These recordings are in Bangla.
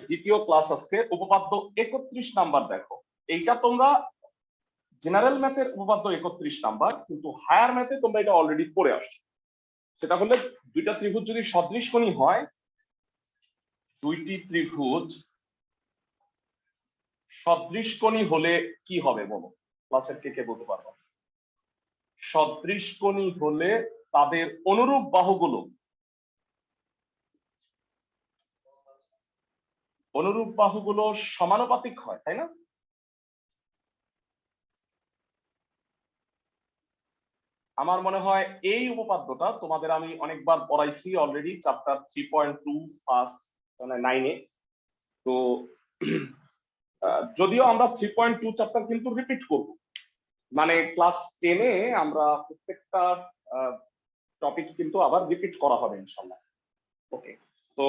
দ্বিতীয় ক্লাস আজকে উপপাদ্য 31 নাম্বার। দেখো এইটা তোমরা জেনারেল ম্যাথের উপপাদ্য 31 নাম্বার, কিন্তু হায়ার ম্যাথে তোমরা এটা অলরেডি পড়ে আসছো। সেটা হলে দুইটা ত্রিভুজ যদি সদৃশকোণী হয়, দুইটি ত্রিভুজ সদৃশকোণী হলে কি হবে বলো? ক্লাসের কে বলতে পারবো? সদৃশকোণী হলে তাদের অনুরূপ বাহুগুলো সমানুপাতিক হয়, তাই না? আমার মনে হয় এই উপপাদ্যটা তোমাদের আমি অনেকবার পড়াইছি অলরেডি, চ্যাপ্টার 3.2 ফার্স্ট মানে 9-এ। তো যদিও আমরা 3.2 চ্যাপ্টার কিন্তু রিপিট করব, মানে ক্লাস 10-এ আমরা প্রত্যেকটা টপিক কিন্তু আবার রিপিট করা হবে ইনশাআল্লাহ। ওকে, তো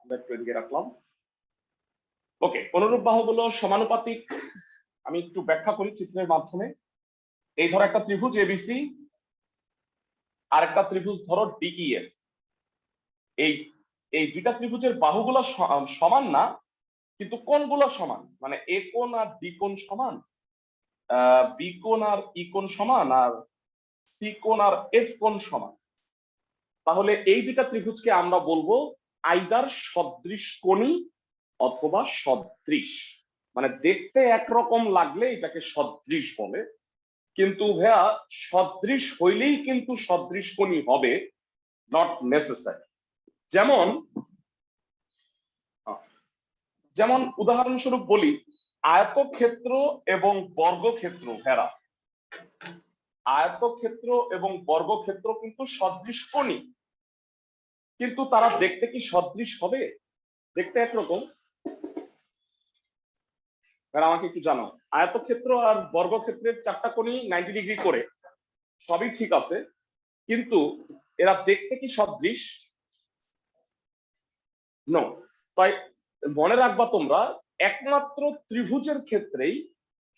আমরা একটু এদিকে রাখলাম। ওকে, অনুরূপ বাহুগুলো সমানুপাতিক আমি একটু ব্যাখ্যা করি চিত্রের মাধ্যমে। এই ধরো একটা ত্রিভুজ এবিসি আর একটা ত্রিভুজ ধরো ডিইএফ। এই দুইটা ত্রিভুজের বাহুগুলো সমান না, কিন্তু কোণগুলো সমান, মানে এ কোণ আর ডি কোণ সমান, বি কোণ আর ই কোণ সমান, আর সি কোণ আর এফ কোণ সমান। তাহলে এই দুইটা ত্রিভুজকে আমরা বলবো আইদার সদৃশকোণী অথবা সদৃশ। মানে দেখতে একরকম লাগলে এটাকে সদৃশ বলে, কিন্তু ভাইয়া সদৃশ হইলেই কিন্তু সদৃশকোণী হবে নট নেসেসারি। যেমন উদাহরণস্বরূপ বলি, আয়তক্ষেত্র এবং বর্গক্ষেত্র ভেড়া, আয়তক্ষেত্র এবং বর্গক্ষেত্র কিন্তু সদৃশকোণী, কিন্তু তারা দেখতে কি সদৃশ হবে? দেখতে একরকম। আমাকে একটু জানো, আয়তক্ষেত্র আর বর্গক্ষেত্রের চারটা কোণই 90 ডিগ্রি করে, সবই ঠিক আছে, কিন্তু এরা দেখতে কি সদৃশ? নো। তাই মনে রাখবা তোমরা, একমাত্র ত্রিভুজের ক্ষেত্রেই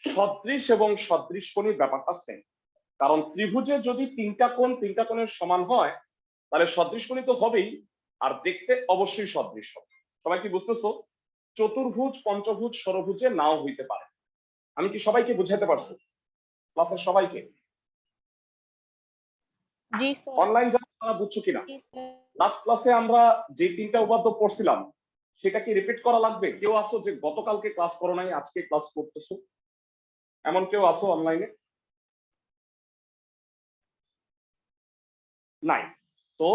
সদৃশ এবং সদৃশকোণীর ব্যাপারটা সেম। কারণ ত্রিভুজে যদি তিনটা কোণের সমান হয়, তাহলে সদৃশকোণী তো হবেই, আর দেখতে অবশ্যই সদৃশ হবে। সবাই কি বুঝতেছো? চতুর্ভুজ, পঞ্চভুজ, ষড়ভুজে নাও হইতে পারে। আমি কি সবাইকে বুঝাতে পারছি? ক্লাসের সবাইকে? অনলাইন যারা বুঝছো কিনা? লাস্ট ক্লাসে আমরা যে তিনটা উপাদ্য পড়ছিলাম সেটা কি রিপিট করা লাগবে? কেউ আসো যে গতকালকে ক্লাস করো নাই, আজকে ক্লাস করতেছো, এমন কেউ আসো অনলাইনে? নাই। তো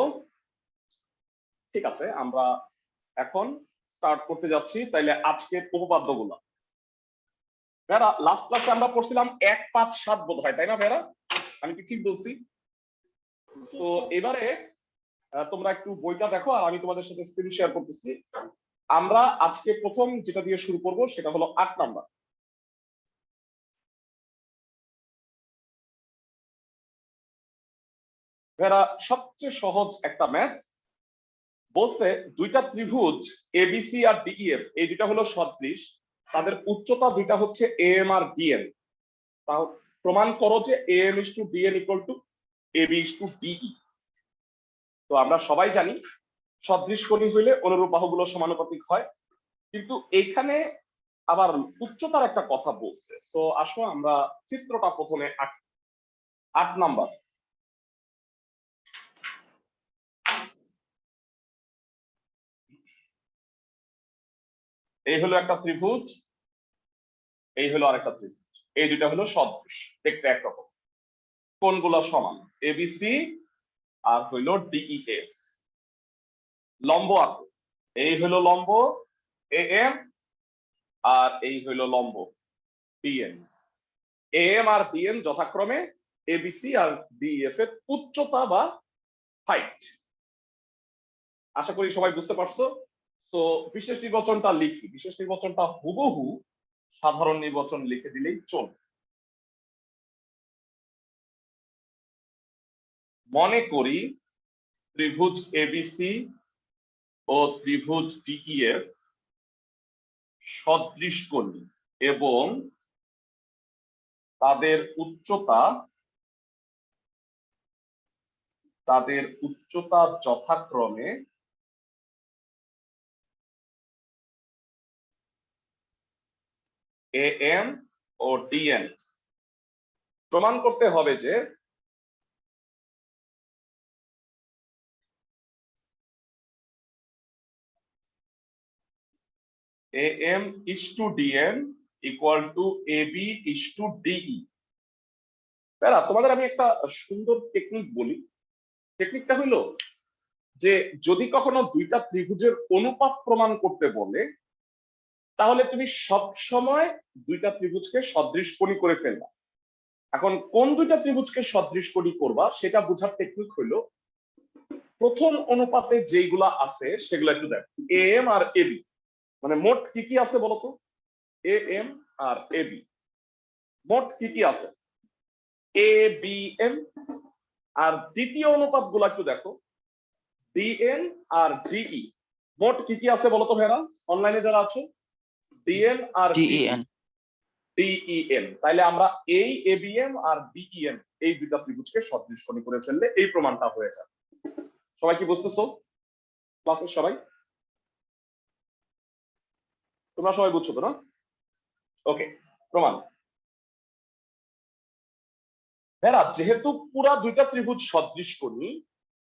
ঠিক আছে, আমরা এখন স্টার্ট করতে যাচ্ছি তাইলে আজকের উপপাদ্যগুলো। ভেড়া, লাস্ট ক্লাসে আমরা পড়ছিলাম 1, 5, 7 বোধ হয়, তাই না ভেড়া? আমি কি ঠিক বলছি? তো এবারে তোমরা একটু বইটা দেখো আর আমি তোমাদের সাথে স্ক্রিন শেয়ার করতেছি। আমরা আজকে প্রথম যেটা দিয়ে শুরু করব সেটা হলো 8 নাম্বার। ভেড়া, সবচেয়ে সহজ একটা ম্যাথ বলছে, দুইটা ত্রিভুজ এবিসি আর ডিইএফ, এই দুইটা হলো সদৃশ, তাদের উচ্চতা দুইটা হচ্ছে এএম আর ডিএম। তাও প্রমাণ করো যে AM is to DM equal to AB is to DE. তো আমরা সবাই জানি সদৃশকোণী হইলে অনুরূপ বাহুগুলো সমানুপাতিক হয়, কিন্তু এখানে আবার উচ্চতার একটা কথা বলছে। তো আসো আমরা চিত্রটা প্রথমে আঁকি। 8 নাম্বার, এই হলো একটা ত্রিভুজ, এই হলো আরেকটা ত্রিভুজ, এই দুইটা হলো সদৃশ, দেখতে একরকম, কোণগুলো সমান এবিসি আর হইলো ডিইএফ। লম্ব আঁকো, এই হলো লম্ব এএম আর এই হইলো লম্ব ডিএম। এএম আর ডিএম যথাক্রমে এবিসি আর ডিইএফ এর উচ্চতা বা হাইট। আশা করি সবাই বুঝতে পারছো। তো বিশেষ নির্বাচনটা লিখি, বিশেষ নির্বাচনটা হুবহু সাধারণ নির্বাচন লিখে দিলেই চলবে। মনে করি ত্রিভুজ এবিসি ও ত্রিভুজ ডিইএফ সদৃশকোণী এবং তাদের উচ্চতা যথাক্রমে এ এম ও ডিএন প্রমাণ করতে হবে যে A M is to DN equal to A B is to DE. তোমাদের আমি একটা সুন্দর টেকনিক বলি। টেকনিকটা হলো যে যদি কখনো দুইটা ত্রিভুজের অনুপাত প্রমাণ করতে বলে তাহলে তুমি সব সময় দুইটা ত্রিভুজকে সদৃশকোণী করে ফেলবা। এখন কোন দুইটা ত্রিভুজকে সদৃশকোণী করবা সেটা বোঝার টেকনিক হলো প্রথম অনুপাতে যেগুলা আছে সেগুলো একটু দেখ। এ এম আর এ বি মানে মোট কি কি আছে বলতো? এ এম আর এ বি মোট কি কি আছে? A B M. আর দ্বিতীয় অনুপাত গুলা একটু দেখো, ডিএন আর ডিই মোট কি কি আছে বলতো ভাইরা অনলাইনে যারা আছে? ডিএন আর ডিএন ডিইএম। তাইলে আমরা এই এবিএম আর বিইএম এই দুইটা ত্রিভুজকে সদৃশকোণী করে ফেললে এই প্রমাণটা হয়ে যাবে। সবাই কি বুঝতেছো? ক্লাসের সবাই তোমরা সবাই বুঝছো তো না? ওকে, প্রমাণ। ভাইরা যেহেতু পুরা দুইটা ত্রিভুজ সদৃশকোণী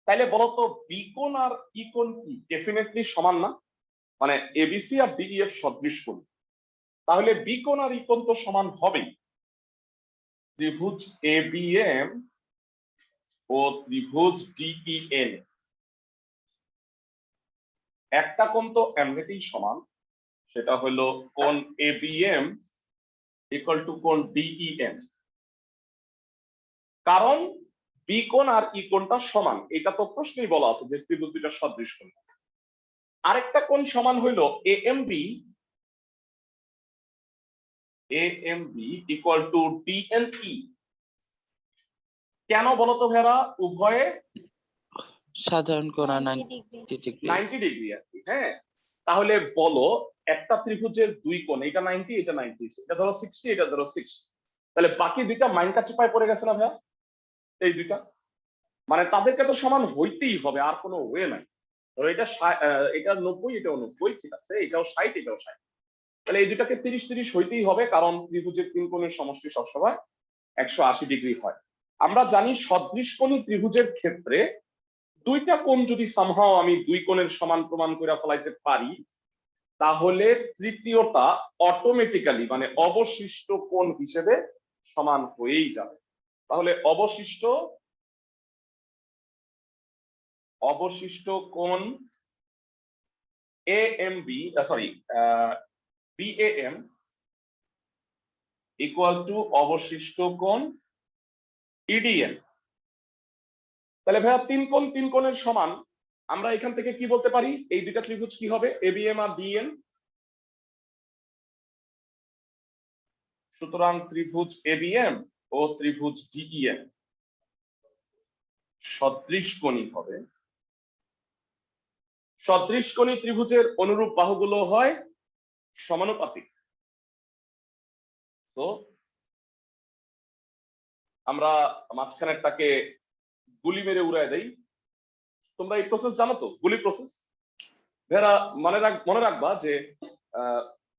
তাইলে বলতো বি কোণ আর ই কোণ কি ডেফিনেটলি সমান না? মানে এবিসি আর ডিইএফ সদৃশকোণী, তাহলে বি কোণ আর ই কোণ তো সমান হবেই। ত্রিভুজ এবিএম ও ত্রিভুজ ডিইএন একটা কোণ তো এমনিতেই সমান, সেটা হলো কোণ এবিএম ইকুয়াল টু কোণ ডিইএন। কারণ বি কোণ আর ই কোণটা সমান, এটা তো প্রশ্নেই বলা আছে যে ত্রিভুজ দুইটা সদৃশকোণী। আরেকটা কোণ সমান হইলো এএমবি ইকুয়াল টু ডিএনই। কেন বলতো ভাইরা? উভয়ে সাধারণ কোণ 90 ডিগ্রি। 90 ডিগ্রি আর কি। হ্যাঁ, তাহলে বলো একটা ত্রিভুজের দুই কোণ, এটা 90 এটা 90, এটা ধরো 60 এটা ধরো 60, তাহলে বাকি দুইটা মাইন কাচিপায় পড়ে গেছে না ভাইয়া? এই দুইটা মানে তাদেরকে তো সমান হইতেই হবে, আর কোনো ওয়ে নাই। ধরো এটা এটা 90 এটাও 90, ঠিক আছে, এটাও 60 এটাও 60, তাহলে এই দুটাকে 30 30 হইতেই হবে, কারণ ত্রিভুজের তিন কোণের সমষ্টি সবসময় 180 ডিগ্রি হয়। আমরা জানি সদৃশকোণী ত্রিভুজের ক্ষেত্রে দুইটা কোণ যদি সামহাও আমি দুই কোণের সমান প্রমাণ করে ফলাইতে পারি তাহলে তৃতীয়টা অটোমেটিক্যালি মানে অবশিষ্ট কোণ হিসেবে সমান হয়েই যাবে। তাহলে অবশিষ্ট কোণ এএমবি বিএএম ইকুয়াল টু অবশিষ্ট কোণ ইডিএন। তাহলে ভাইয়া তিন কোণের সমান, আমরা এখান থেকে কি বলতে পারি? এই দুইটা ত্রিভুজ কি হবে? এবিএম আর ডিএন। সুতরাং ত্রিভুজ এবিএম ও ত্রিভুজ ডিইএম সদৃশকোণী হবে। সদৃশকোণী ত্রিভুজের অনুরূপ বাহুগুলো হয় সমানুপাতিক। তো আমরা মাঝখানেরটাকে গুলি মেরে উড়ায় দেই। তোমরা এই প্রসেস জানো তো, গুলি প্রসেস? ভেরা মনে রাখবা যে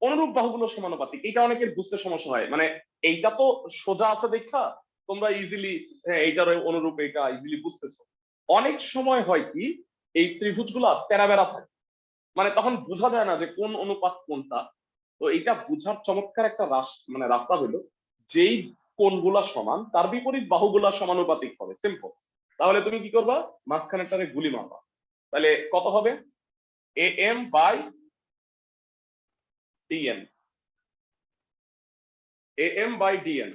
অনুরূপ বাহুগুলো সমানুপাতিক, এটা অনেকের বুঝতে সমস্যা হয়। মানে এইটা তো সোজা আছে দেখা তোমরা ইজিলি এইটার অনুরূপ এটা ইজিলি বুঝতেছো। অনেক সময় হয় কি এই ত্রিভুজগুলা তেরা বেড়া থাকে, মানে তখন বোঝা যায় না যে কোন অনুপাত কোনটা। তো এটা বুঝার চমৎকার একটা রাস্তা হলো যেই কোণগুলা সমান তার বিপরীত বাহুগুলা সমানুপাতিক হবে, সিম্পল। তাহলে তুমি কি করবা? মাঝখানেরটারে গুলি মারবা। তাহলে কত হবে? AM by DN, AM by DN,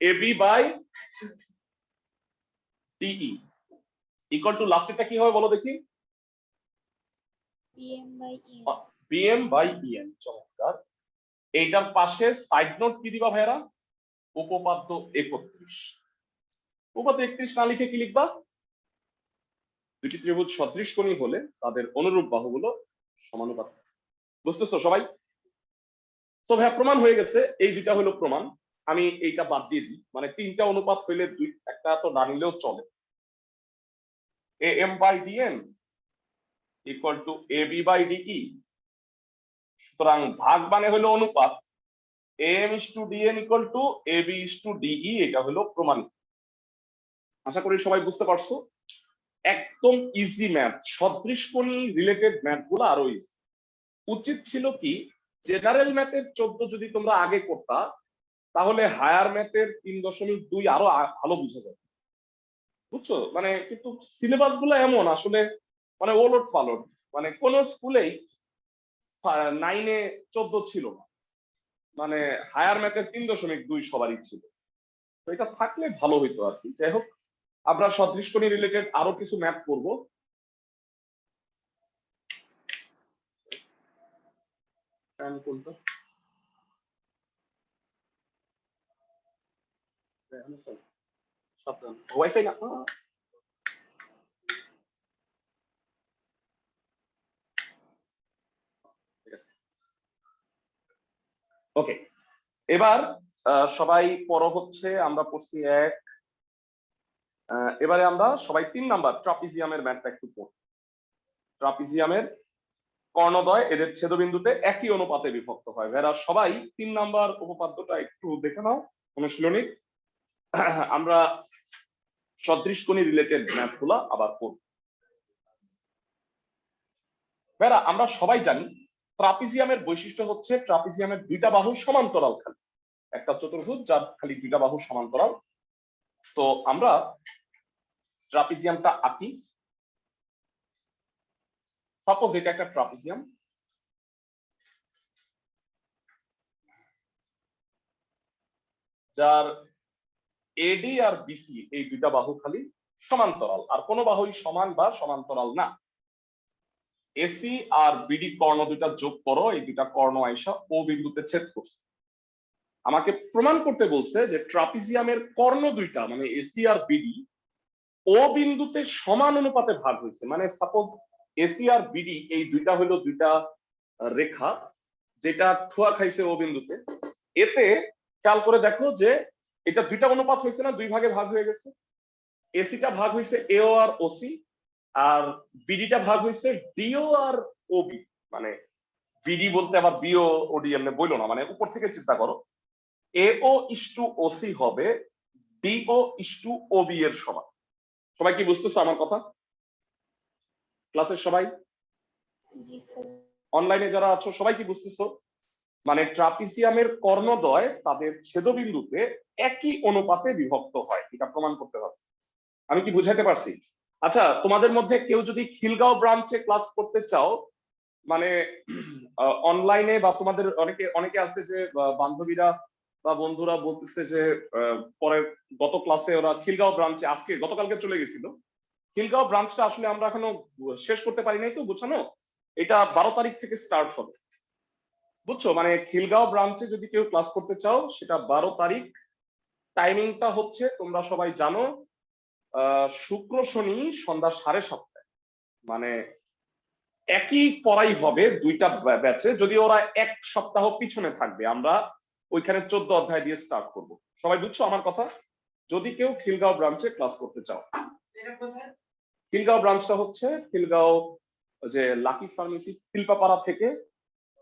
AB by DE equal to লাস্টেরটা কি হবে বলো দেখি? BM by EN. চমৎকার। এইটার পাশে সাইড নোট কি দিবা ভাইরা? উপপাদ্য 31। উপপাদ্য 31 না লিখে কি লিখবা? দুটি ত্রিভুজ সদৃশকোণী হলে তাদের অনুরূপ বাহুগুলো সমানুপাতিক। বুঝতেছো সবাই? তো ভাইয়া প্রমাণ হয়ে গেছে, এই দুইটা হলো প্রমাণ। আমি এইটা বাদ দিয়ে দিই, মানে তিনটা অনুপাত হইলে একটা তো না নিলেও চলে। AM by DN equal to AB by DE. সুতরাং ভাগ মানে হলো অনুপাত, am is to dn equal to ab is to de, এটা হলো প্রমাণিত। আশা করি সবাই বুঝতে পারছো। একদম ইজি ম্যাথ, সদৃশকোণী রিলেটেড ম্যাথ গুলো আরো ইজি। উচিত ছিল কি জেনারেল ম্যাথের 14 যদি তোমরা আগে করতা তাহলে হায়ার ম্যাথের 3.2 আরো ভালো বুঝা যাবে, বুঝছো? মানে কিন্তু সিলেবাস গুলো এমন আসলে মানে ওলট পালট, মানে কোন স্কুলেই 9-এ 14 ছিল না, মানে হায়ার ম্যাথের 3.2 সবারই ছিল। তো এটা থাকলে ভালো হইতো আর কি। যাই হোক, আমরা সদৃশকোণী রিলেটেড আরো কিছু ম্যাথ করব। ওয়াইফাই না, ওকে। এবার সবাই পড়ো হচ্ছে, আমরা পড়ছি 1। এবারে আমরা সবাই 3 নাম্বার ট্রাপিজিয়ামের ম্যাথটা একটু পড়ব। ট্রাপিজিয়ামের কর্ণদ্বয় এদের ছেদবিন্দুতে একই অনুপাতে বিভক্ত হয়। এরা সবাই 3 নাম্বার উপপাদ্যটা একটু দেখে নাও অনুশীলনী। আমরা সদৃশকোণী রিলেটেড ম্যাথগুলো আবার করব। বেরা আমরা সবাই জানি ট্রাপিজিয়ামের বৈশিষ্ট্য হচ্ছে ট্রাপিজিয়ামের 2টা বাহু সমান্তরাল, খালি একটা চতুর্ভুজ যার খালি 2টা বাহু সমান্তরাল। তো আমরা ট্রাপিজিয়ামটা আঁকি। সাপোজ এটা একটা ট্রাপিজিয়াম, যার এডি আর বিসি এই 2টা বাহু খালি সমান্তরাল, আর কোনো বাহুই সমান বা সমান্তরাল না। এসি আর বিডি কর্ণ 2টা যোগ করো, এই 2টা কর্ণ আইসা ও বিন্দুতে ছেদ করছে। আমাকে প্রমাণ করতে বলছে যে ট্রাপিজিয়ামের কর্ণ 2টা মানে এসি আর বিডি ও বিন্দুতে সমান অনুপাতে ভাগ হয়েছে। মানে সাপোজ এসি আর বিডি এই 2টা হলো 2টা রেখা যেটা ঠোয়া খাইছে ও বিন্দুতে। এতে খেয়াল করে দেখো যে এটা 2টা অনুপাত হয়েছে না, 2 ভাগে ভাগ হয়ে গেছে। এসিটা ভাগ হয়েছে এও আর ওসি, আর বিডিটা ভাগ হয়েছে ডিও আর ওবি। মানে বিডি বলতে আবার বিও ওডি এমনি বইলো না, মানে উপর থেকে চিন্তা করো। এও ইস্টু ওসি হবে ডিও ইস্টু ওবি এর সমান। সবাই কি বুঝতেছো আমার কথা? ক্লাসের সবাই, অনলাইনে যারা আছো সবাই কি বুঝতেছো? মানে ট্রাপিজিয়ামের কর্ণদ্বয় তাদের ছেদবিন্দুতে একই অনুপাতে বিভক্ত হয়, এটা প্রমাণ করতে পারছি। আমি কি বুঝাতে পারছি? আচ্ছা, তোমাদের মধ্যে কেউ যদি খিলগাঁও ব্রাঞ্চে ক্লাস করতে চাও, মানে অনলাইনে, বা তোমাদের অনেকে আছে যে বান্ধবীরা বা বন্ধুরা বলতেছে যে পরে গত ক্লাসে ওরা খিলগাঁও ব্রাঞ্চে আজকে গতকালকে চলে গেছিল। খিলগাঁও ব্রাঞ্চটা আসলে আমরা এখনো শেষ করতে পারি নাই তো বুঝানো, এটা 12 তারিখ থেকে স্টার্ট হবে, বুঝছো? মানে খিলগাঁও ব্রাঞ্চে যদি কেউ ক্লাস করতে চাও সেটা 12 তারিখ। টাইমিংটা হচ্ছে তোমরা সবাই জানো, শুক্র শনি সন্ধ্যা 7:30। মানে একই পড়াই হবে 2টা ব্যাচে, যদি ওরা 1 সপ্তাহ পিছনে থাকবে। আমরা ওইখানে 14 অধ্যায় দিয়ে স্টার্ট করব। সবাই বুঝছো আমার কথা? যদি কেউ খিলগাঁও ব্রাঞ্চে ক্লাস করতে চাও। খিলগাঁও ব্রাঞ্চটা হচ্ছে খিলগাঁও যে লাকি ফার্মেসি শিল্পাপাড়া থেকে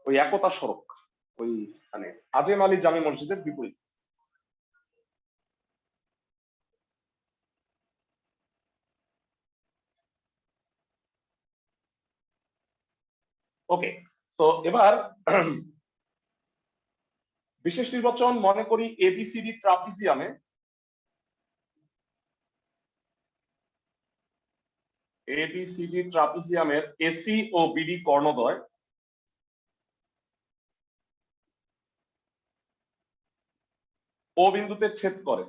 ওই একতা সড়ক, ওইখানে আজেম আলী জামে মসজিদের বিপরীত। ওকে, তো এবার বিশেষ নির্বাচন মনে করি এবিসিডি ট্রাপিজিয়ামে এবিসিডি ট্রাপিজিয়ামের এসি ও বিডি কর্ণদ্বয় ও বিন্দুতে ছেদ করে।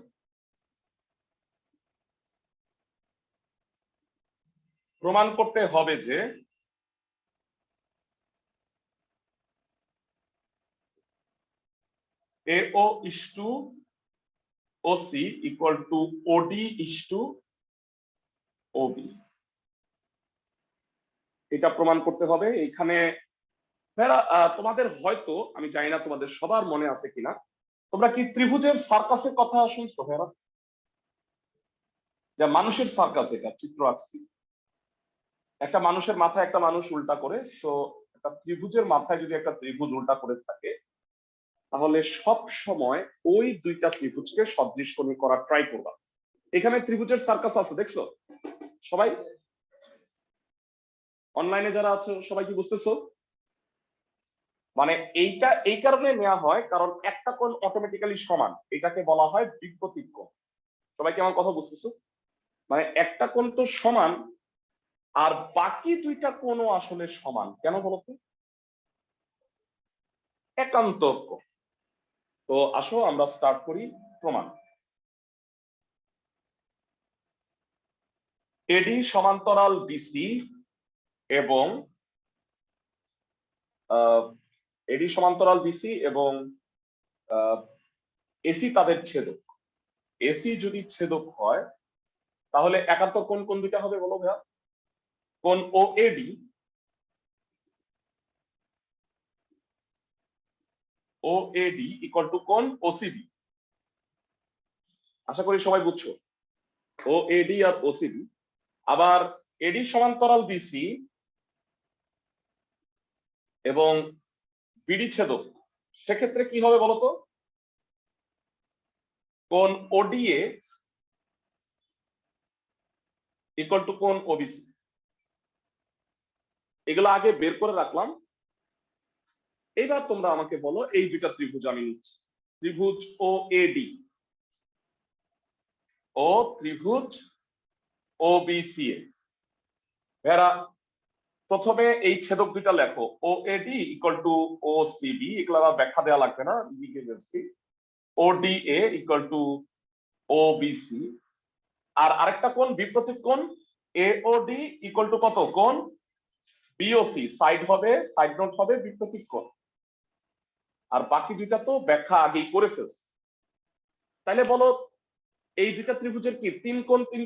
প্রমাণ করতে হবে যে AO is to OC equal to OD is to OB। এটা প্রমাণ করতে হবে। এখানে তোমাদের হয়তো, আমি জানি না তোমাদের সবার মনে আছে কিনা, তোমরা কি ত্রিভুজের সার্কাসের কথা শুনছো ভেরা? যে মানুষের সার্কাস, এটা চিত্র আঁকছি, একটা মানুষের মাথায় একটা মানুষ উল্টা করে। তো একটা ত্রিভুজের মাথায় যদি একটা ত্রিভুজ উল্টা করে থাকে, তাহলে সব সময় ওই দুইটা ত্রিভুজকে সদৃশকোণী করার ট্রাই করবা। এখানে ত্রিভুজের সার্কাস আছে, দেখছো সবাই? অনলাইনে যারা আছো সবাই কি বুঝতেছো? মানে এইটা এই কারণে নেওয়া হয় কারণ একটা কোণ অটোমেটিক্যালি সমান, এটাকে বলা হয় বিপরীত কোণ। সবাই কি আমার কথা বুঝতেছো? মানে একটা কোণ তো সমান আর বাকি দুইটা কোণও আসলে সমান, কেন বলতো? একান্তর কোণ। তো আসো আমরা স্টার্ট করি প্রমাণ। এডি সমান্তরাল বিসি এবং এডি সমান্তরাল বিসি এবং এসি তাদের ছেদক। এসি যদি ছেদক হয় তাহলে একান্তর কোণ কোন দুইটা হবে বলো ভাইয়া? কোণ ওএডি ইকুয়াল টু কোণ ওসিবি। আশা করি সবাই বুঝছো ওএডি আর ওসিবি। আবার এডি সমান্তরাল বিসি এবং বিডি ছেদক, সেক্ষেত্রে কি হবে বলতো? কোণ ওডিএ ইকুয়াল টু কোণ ওবিসি। এগুলো আগে বের করে রাখলাম। এবার তোমরা আমাকে বলো এই দুইটা ত্রিভুজ আমি নিচ্ছি, ত্রিভুজ ও এডি ও ত্রিভুজ ও বিসি এ। ভেরা প্রথমে এই ছেদক দুইটা লেখো, O AD equal to O CB, এগুলো আর ব্যাখ্যা দেওয়া লাগবে না, লিখে দিচ্ছি। O D A equal to O BC. আর আরেকটা কোণ বিপরীত কোণ এওডি ইকুয়াল টু কত? কোণ বিওসি। সাইড হবে, সাইড নোট হবে বিপরীত কোণ। আর বাকি দুইটা তো ব্যাখ্যা আগেই করে ফেলছে। তাইলে বলো এই দুইটা ত্রিভুজের কি তিন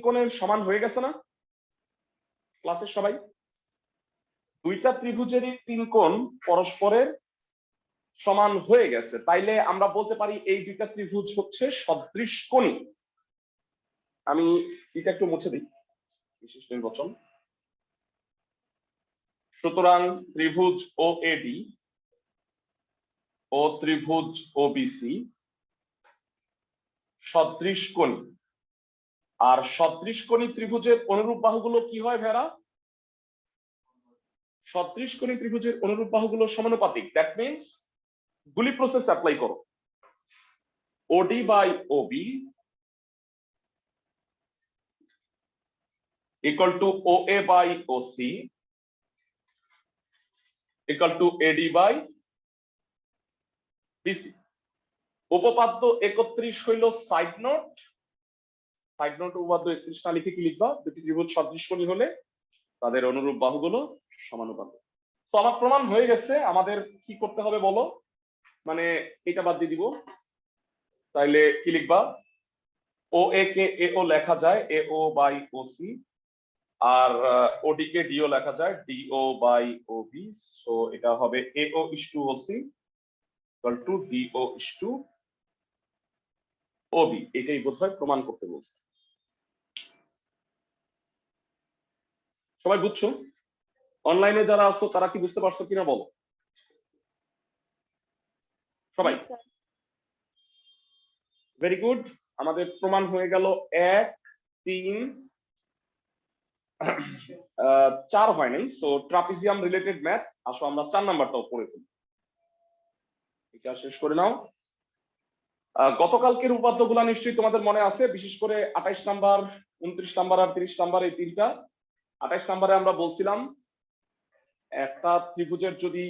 কোণের সমান হয়ে গেছে না ক্লাসের সবাই? দুইটা ত্রিভুজেরই তিন কোণ পরস্পরের সমান হয়ে গেছে, তাইলে আমরা বলতে পারি এই দুইটা ত্রিভুজ হচ্ছে সদৃশকোণী। আমি এটা একটু মুছে দিই, বিশেষ নির্বাচন। সুতরাং ত্রিভুজ ও এডি ও ত্রিভুজ ও বিসি সদৃশকোণী। আর সদৃশকোণী ত্রিভুজের অনুরূপ বাহুগুলো কি হয় ভেরা? সদৃশকোণী ত্রিভুজের অনুরূপ বাহুগুলো সমানুপাতিক। দ্যাট মিন্স গুলি প্রসেস অ্যাপ্লাই করো। OD by OB equal to OA by OC equal to AD by BC. উপপাদ্য 31 হইল সাইড নোট। সাইড নোট উপপাদ্য 31 না লিখে কি লিখবা? দুটি ত্রিভুজ সদৃশকোণী হলে তাদের অনুরূপ বাহুগুলো সমানুপাতিক। তো আমার প্রমাণ হয়ে গেছে, আমাদের কি করতে হবে বলো? মানে এটা বাদ দিয়ে দিব, তাইলে কি লিখবা? ও এ কে এ ও লেখা যায় এ ও বাই ও সি, আর ওডি কে ডিও লেখা যায় DO by O B. So এটা হবে A O is to O C equal to DO is to O B. এটাই বোধহয় প্রমাণ করতে বলছে। সবাই বুঝছো? অনলাইনে যারা আছো তারা কি বুঝতে পারছো কিনা বলো সবাই? Very good. আমাদের প্রমাণ হয়ে গেল 1 3 4 হয় নাই। সো ট্রাপিজিয়াম রিলেটেড ম্যাথ, আসো আমরা 4 নাম্বারটাও পড়ে ফেলি। এটা শেষ করে নাও। গতকালকের উপাদ্যগুলা নিশ্চয়ই তোমাদের মনে আছে, বিশেষ করে 28 নাম্বার, 29 নাম্বার আর 30 নাম্বার, এই তিনটা। 28 নাম্বারে আমরা বলছিলাম একটা ত্রিভুজের যদি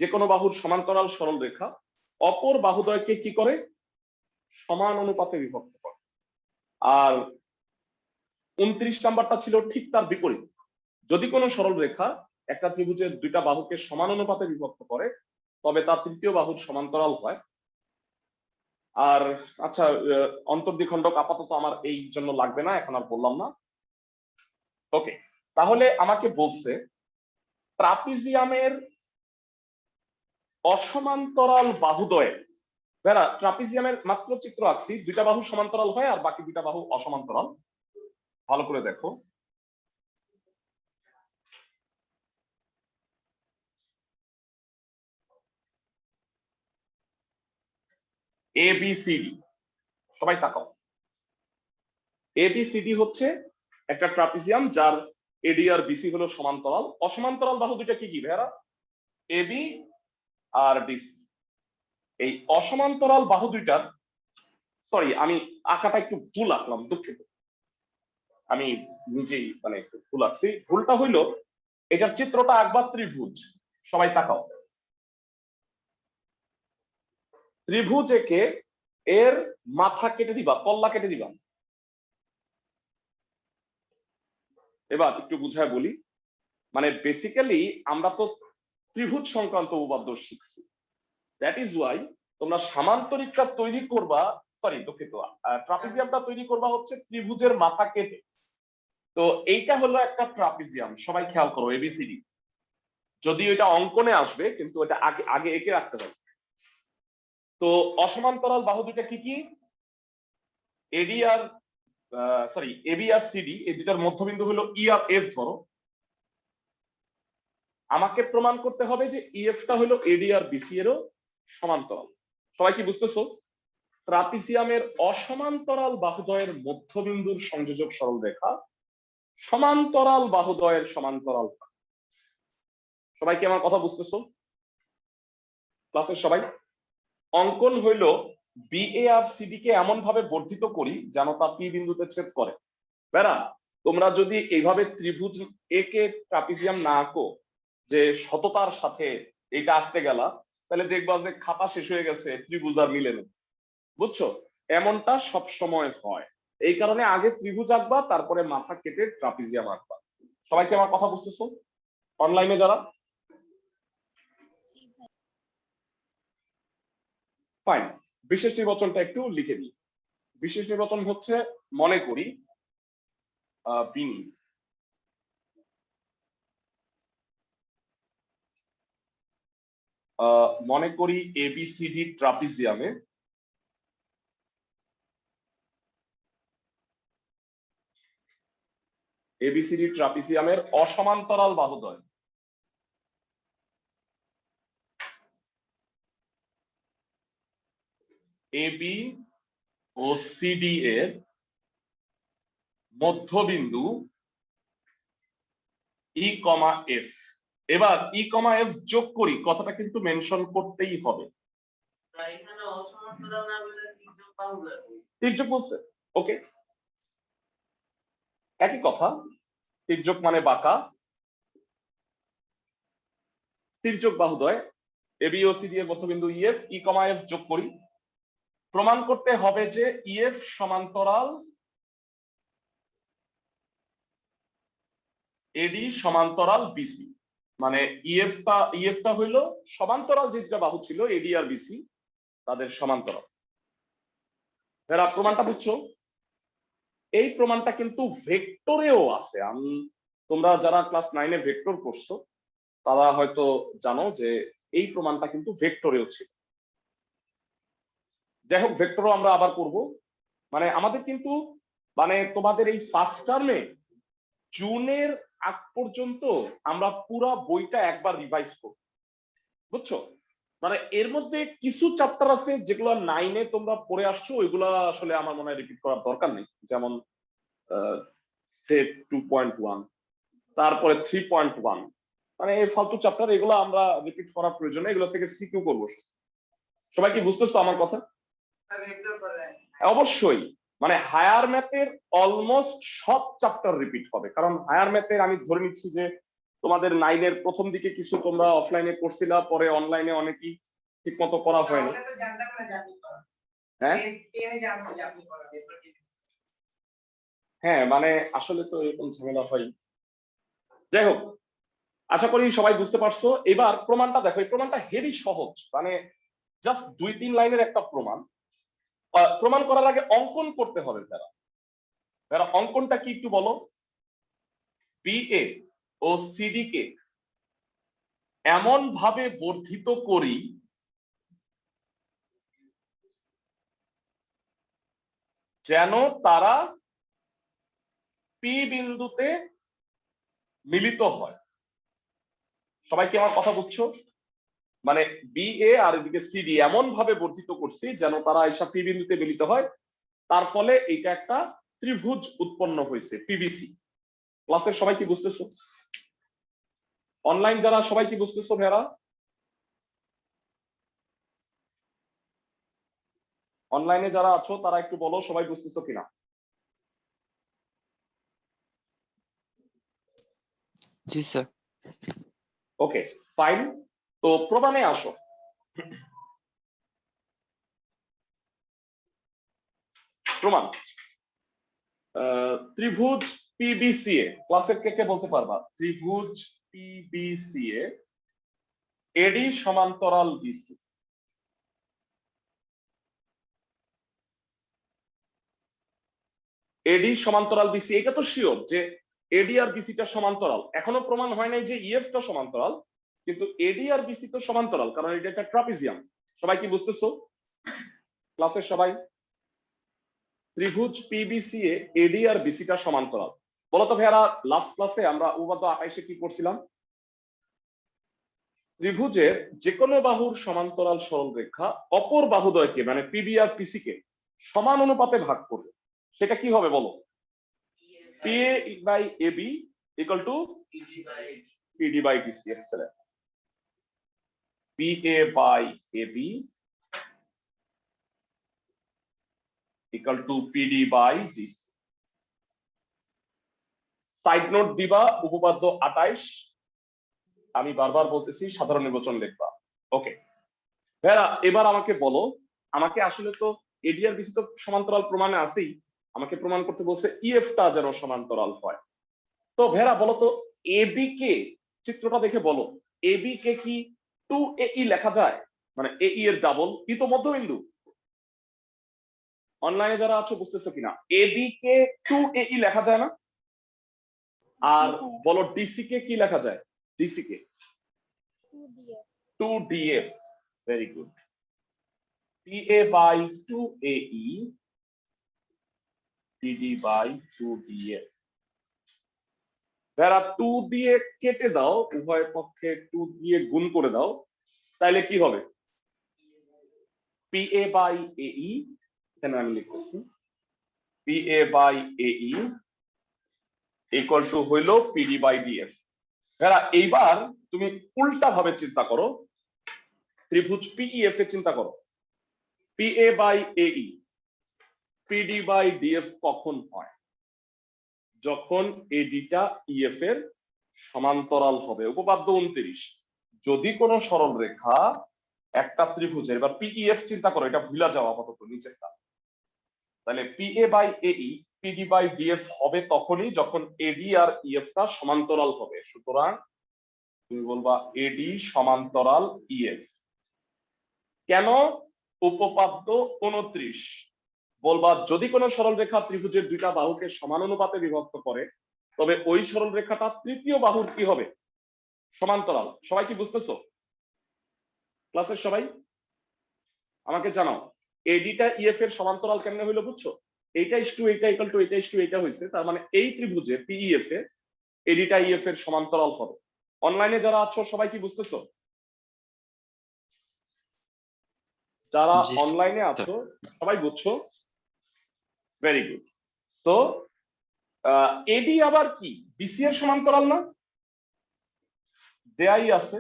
যে কোনো বাহুর সমান্তরাল সরল রেখা অপর বাহুদ্বয়কে কি করে? সমান অনুপাতে বিভক্ত করে। আর 29 নাম্বারটা ছিল ঠিক তার বিপরীত। যদি কোনো সরল রেখা একটা ত্রিভুজের দুইটা বাহুকে সমান অনুপাতে বিভক্ত করে তবে তার তৃতীয় বাহুর সমান্তরাল হয়। আর আচ্ছা, অন্তর্দ্বিখণ্ডক আপাতত আমার এই জন্য লাগবে না, এখন আর বললাম না। ওকে, তাহলে আমাকে বলছে ট্রাপিজিয়ামের অসমান্তরাল বাহুদ্বয়। বেড়া ট্রাপিজিয়ামের মাত্র চিত্র আঁকছি, দুইটা বাহু সমান্তরাল হয় আর বাকি দুইটা বাহু অসমান্তরাল। ভালো করে দেখো, ABCD, সবাই তাকাও। ABCD হচ্ছে একটা ট্রাপিজিয়াম যার AD আর BC হলো সমান্তরাল। অসমান্তরাল বাহু দুইটা কি কি ভাইরা? AB আর BC। এই অসমান্তরাল বাহু দুইটার, সরি আমি আঁকাটা একটু ভুল আঁকলাম, দুঃখিত, আমি নিজেই মানে একটু ভুল আঁকছি। ভুলটা হইলো এটার চিত্রটা একবার ত্রিভুজ, সবাই তাকাও। ত্রিভুজ একে এর মাথা কেটে দিবা, কল্লা কেটে দিবা। এবার একটু বুঝায় বলি, মানে বেসিক্যালি আমরা তো ত্রিভুজ সংক্রান্ত উপপাদ্য শিখছি। দ্যাট ইজ ওয়াই তোমরা সামান্তরিকটা তৈরি করবা, সরি দুঃখিত, ট্রাপিজিয়ামটা তৈরি করবা হচ্ছে ত্রিভুজের মাথা কেটে। তো এইটা হলো একটা ট্রাপিজিয়াম, সবাই খেয়াল করো ABCD। যদি এটা অঙ্কনে আসবে কিন্তু এটা আগে আগে এঁকে রাখতে হবে। তো অসমান্তরাল বাহু দুইটা কি কি? AD আর সরি AB আর CD, এই দুটার মধ্যবিন্দু হলো E আর F ধরো। আমাকে প্রমাণ করতে হবে যে EF টা হলো AD আর BC এরও সমান্তরাল। সবাই কি বুঝতেছো? ট্রাপিজিয়ামের অসমান্তরাল বাহুদ্বয়ের মধ্যবিন্দুর সংযোজক সরলরেখা সমান্তরাল বাহুদ্বয়ের সমান্তরাল। সবাই কি আমার কথা বুঝতেছো? ক্লাসের সবাই? অঙ্কন হইল BA আর CD কে এমন ভাবে বর্ধিত করি যেন তা P বিন্দুতে ছেদ করে। বেড়া, তোমরা যদি এইভাবে ত্রিভুজ একে ট্রাপিজিয়াম না আঁকো, যে সততার সাথে এটা আঁকতে গেলা, তাহলে দেখবা যে খাতা শেষ হয়ে গেছে, ত্রিভুজ আর মিলে নেই। বুঝছো? এমনটা সব সময় হয়। এই কারণে আগে ত্রিভুজ আঁকবা, তারপরে মাথা কেটে ট্রাপিজিয়াম আঁকবা। সবাই কি আমার কথা বুঝতেছো? অনলাইনে যারা? ফাইন। বিশেষ নির্বাচনটা একটু লিখে দিই। বিশেষ নির্বাচন হচ্ছে, মনে করি বিনি, মনে করি ABCD ট্রাপিজিয়ামে অসমান্তরাল বাহুদ্বয় AB ও CD এর মধ্যবিন্দু E, F। এবার E, F যোগ করি, কথাটা কিন্তু মেনশন করতেই হবে। তির্যক বলছে, ওকে, একই কথা। তির্যক মানে বাঁকা। তির্যক বাহুদ্বয় AB ও CD এর মধ্যবিন্দু EF, E, F যোগ করি। প্রমাণ করতে হবে যে EF সমান্তরাল AD সমান্তরাল BC, মানে EF টা হইলো সমান্তরাল যে দুটা বাহু ছিল AD আর BC, তাদের সমান্তরাল। এরা প্রমাণটা বুঝছো? এই প্রমাণটা কিন্তু ভেক্টরেও আছে। তোমরা যারা ক্লাস 9-এ ভেক্টর করছো তারা হয়তো জানো যে এই প্রমাণটা কিন্তু ভেক্টরেও ছিল। যাই হোক, ভেক্টরও আমরা আবার করব। মানে আমাদের কিন্তু মানে তোমাদের এই ফার্স্ট টার্মে জুনের আগ পর্যন্ত আমরা পুরো বইটা একবার রিভাইজ করব, বুঝছো? মানে এর মধ্যে কিছু চ্যাপ্টার আছে যেগুলো 9-এ তোমরা পড়ে আসছো, ওইগুলা আসলে আমার মনে হয় রিপিট করার দরকার নেই। যেমন সেট 2.1, তারপরে 3.1, মানে এই ফালতু চ্যাপ্টার, এগুলো আমরা রিপিট করার প্রয়োজন নেই, এগুলো থেকে সিকিউ করবো। সবাই কি বুঝতেছো আমার কথা? অবশ্যই, মানে হায়ার ম্যাথের অলমোস্ট সব চ্যাপ্টার রিপিট হবে, কারণ হায়ার ম্যাথের আমি ধরে নিচ্ছি যে তোমাদের 9-এর প্রথম দিকে কিছু তোমরা অফলাইনে করছিলা, পরে অনলাইনে অনেকেই ঠিক মতো করা হয়নি। হ্যাঁ হ্যাঁ, মানে আসলে তো এরকম ঝামেলা হয়। যাই হোক, আশা করি সবাই বুঝতে পারছো। এবার প্রমাণটা দেখো, এই প্রমাণটা হেভি সহজ, মানে জাস্ট 2-3 লাইনের একটা প্রমাণ। প্রমাণ করার আগে অঙ্কন করতে হবে। তারা অঙ্কনটা কি একটু বলো। BA ও CD কে এমন ভাবে বর্ধিত করি যেন তারা P বিন্দুতে মিলিত হয়। সবাই কি আমার কথা বুঝছো? মানে বি এ আর এদিকে সিডি এমন ভাবে বর্ধিত করছি যেন তারা এসব পি বিন্দুতে মিলিত হয়, তার ফলে এটা একটা ত্রিভুজ উৎপন্ন হয়েছে পিবিসি। ক্লাসের সবাই কি বুঝতেছো? অনলাইন যারা সবাই কি বুঝতেছো ভেরা? অনলাইনে যারা আছো তারা একটু বলো সবাই বুঝতেছো কিনা। জি স্যার। ওকে ফাইন, তো প্রমাণে আসো। প্রমাণ ত্রিভুজ পিবিসিএ, ক্লাসের কে কে বলতে পারবা? ত্রিভুজ পিবিসিএ এডি সমান্তরাল বিসি। এডি সমান্তরাল বিসি, এটা তো শিওর যে এডি আর বিসিটা সমান্তরাল। এখনো প্রমাণ হয় নাই যে ইএফটা সমান্তরাল, কিন্তু এডি আর বিসি তো সমান্তরাল, কারণ এটা একটা ট্রাপিজিয়াম। সবাই কি বুঝতেছো ক্লাসের সবাই? ত্রিভুজ পিবিসিএ এডি আর বিসিটা সমান্তরাল। বলতো ভাইয়ারা, লাস্ট ক্লাসে আমরা উপপাদ্য 28-এ কি করছিলাম? ত্রিভুজের যে কোনো বাহুর সমান্তরাল সরলরেখা অপর বাহুদ্বয়কে মানে পিবি আর পিসি কে সমান অনুপাতে ভাগ করবে। সেটা কি হবে বলো? PA by AB equal to PD by DC. Excellent. PA by AB equal to PD by DC. Side note দিবা উপপাদ্য 28, আমি বারবার বলতেছি সাধারণ নির্বাচন লিখবা। ওকে ভেরা, এবার আমাকে বলো, আমাকে আসলে তো এডি আর বিসি তো সমান্তরাল প্রমাণে আছেই, আমাকে প্রমাণ করতে বলছে ইএফটা যেন সমান্তরাল হয়। তো ভেরা বলো তো এবি কে, চিত্রটা দেখে বলো এবি কে কি 2AE লেখা যায়? মানে এই এর ডাবল, ই তো মধ্যবিন্দু। অনলাইনে যারা আছো বুঝতেছো কিনা? এবি কে 2AE লেখা যায় না? আর বলো ডিসি কে কি লেখা যায়? DC K 2DF। Very good. PA by 2AE, PD by 2DF। যারা 2 দিয়ে কেটে দাও, উভয় পক্ষে 2 দিয়ে গুণ করে দাও, তাহলে কি হবে? PA by AE, এখানে আমি লিখতেছি PA by AE equal to হইল PD by DF। যারা এইবার তুমি উল্টা ভাবে চিন্তা করো, ত্রিভুজ PEF এ চিন্তা করো। PA by AE PD by DF কখন হয়? যখন এডিটা ইএফ এর সমান্তরাল হবে। উপপাদ্য 29, যদি কোন সরল রেখা একটা ত্রিভুজের, এবার পিইএফ চিন্তা করো, এটা ভুলা যাওয়া আপাতত নিচেরটা, তাহলে পিএ বাই এই পিডি বাই ডিএফ হবে তখনই যখন এডি আর ইএফটা সমান্তরাল হবে। সুতরাং তুমি বলবা এডি সমান্তরাল ইএফ। কেন? উপপাদ্য 29 বলবা যদি কোনো সরল রেখা ত্রিভুজের দুইটা বাহুকে সমান অনুপাতে বিভক্ত করে, তবে ওই সরল রেখাটা তৃতীয় বাহুর কি হবে? সমান্তরাল। সবাই কি বুঝতেছো ক্লাসের সবাই? আমাকে জানাও এডিটা ইএফ এর সমান্তরাল কেমনে হইলো বুঝছো? এইটা ইস টু এইটা ইকুয়াল টু এইটা ইস টু এইটা হইছে, তার মানে এই ত্রিভুজে পিইএফ এ এডিটা ইএফ এর সমান্তরাল হবে। অনলাইনে যারা আছো সবাই কি বুঝতেছো? যারা জি অনলাইনে স্যার। আছো সবাই বুঝছো? Very good. তো এডি আবার কি বিসি এর সমান্তরাল না? দেয়াই আছে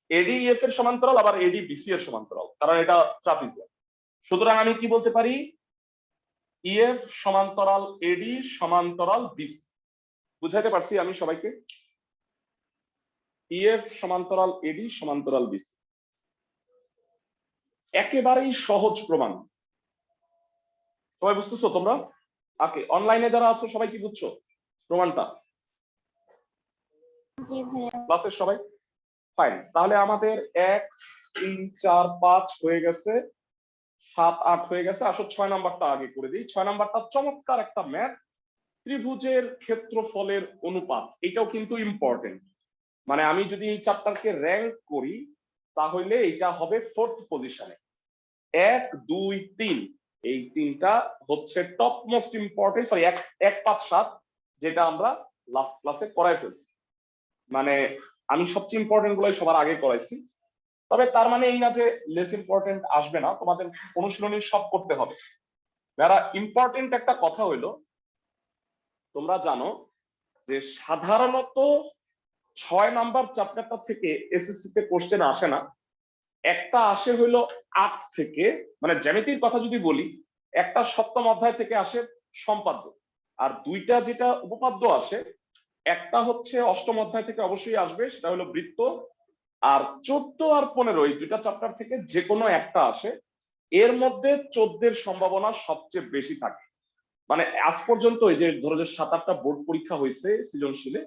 এডি ইএফ এর সমান্তরাল, আবার এডি বিসি এর সমান্তরাল, কারণ এটা ট্রাপিজিয়াম। সুতরাং আমি কি বলতে পারি? ইএফ সমান্তরাল এডি সমান্তরাল বিসি। বুঝাইতে পারছি আমি সবাইকে? ইএফ সমান্তরাল এডি সমান্তরাল বিসি, একেবারেই সহজ প্রমাণ। সবাই বুঝতেছো তোমরা? ওকে অনলাইনে যারা আছো সবাই কি বুঝছো প্রমাণটা? জি ভাইয়া। ক্লাসের সবাই ফাইন। তাহলে আমাদের 1 3 4 5 হয়ে গেছে, 7 8 হয়ে গেছে। আসো 6 নাম্বারটা আগে করে দিই। 6 নাম্বারটা চমৎকার একটা ম্যাথ, ত্রিভুজের ক্ষেত্রফলের অনুপাত। এটাও কিন্তু ইম্পর্টেন্ট। মানে আমি যদি এই চ্যাপ্টারকে র্যাঙ্ক করি তাহলে এটা হবে 4th পজিশনে। 1 2 3 এই তিনটা হচ্ছে টপ মোস্ট ইম্পর্টেন্ট, সরি 1 5 7 যেটা আমরা লাস্ট ক্লাসে করাই ফেলছি। মানে আমি সবচেয়ে ইম্পর্টেন্ট গুলাই সবার আগে করাইছি। তবে তার মানে এই না যে লেস ইম্পর্টেন্ট আসবে না, তোমাদের অনুশীলনী সব করতে হবে। যারা ইম্পর্টেন্ট একটা কথা হইলো, তোমরা জানো যে সাধারণত 6 নাম্বার চ্যাপ্টারটা থেকে এসএসসি তে কোশ্চেন আসে না, একটা আসে হইলো 8 থেকে, মানে জ্যামিতির কথা যদি বলি, একটা 7ম অধ্যায় থেকে আসে সম্পাদ্য, আর দুইটা যেটা উপপাদ্য আসে, একটা হচ্ছে 8ম অধ্যায় থেকে অবশ্যই আসবে, সেটা হলো বৃত্ত, আর 14 আর 15 এই দুইটা চ্যাপ্টার থেকে যে কোনো একটা আসে। এর মধ্যে 14 সম্ভাবনা সবচেয়ে বেশি থাকে। মানে আজ পর্যন্ত এই যে ধরো যে 7-8টা বোর্ড পরীক্ষা হয়েছে সৃজনশীলে,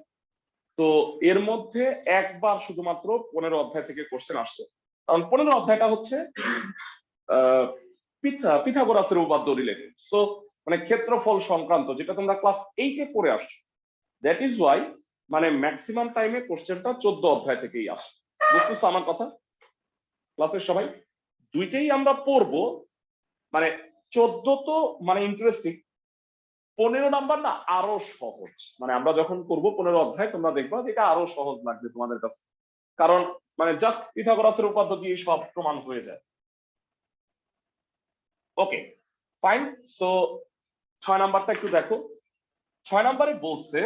তো এর মধ্যে একবার শুধুমাত্র 15 অধ্যায় থেকে কোশ্চেন আসছে। কারণ 15 অধ্যায়টা হচ্ছে পিথাগোরাসের উপপাদ্য রিলেটেড, সো মানে ক্ষেত্রফল সংক্রান্ত, যেটা তোমরা ক্লাস 8-এ পড়ে আসছো। দ্যাট ইজ ওয়াই মানে ম্যাক্সিমাম টাইমে কোশ্চেনটা 14 অধ্যায় থেকেই আসে। বুঝতেছো আমার কথা ক্লাসের সবাই? দুইটাই আমরা পড়বো, মানে 14 তো মানে ইন্টারেস্টিং, 15 নাম্বার না আরো সহজ। মানে আমরা যখন করবো 15 অধ্যায়, তোমরা দেখবা যে এটা আরো সহজ লাগবে তোমাদের কাছে, কারণ মানে জাস্ট পিথাগোরাসের উপপাদ্য দিয়ে সব প্রমাণ হয়ে যায়। ওকে ফাইন, সো 6 নাম্বারটা একটু দেখো। 6 নাম্বারে বলছে,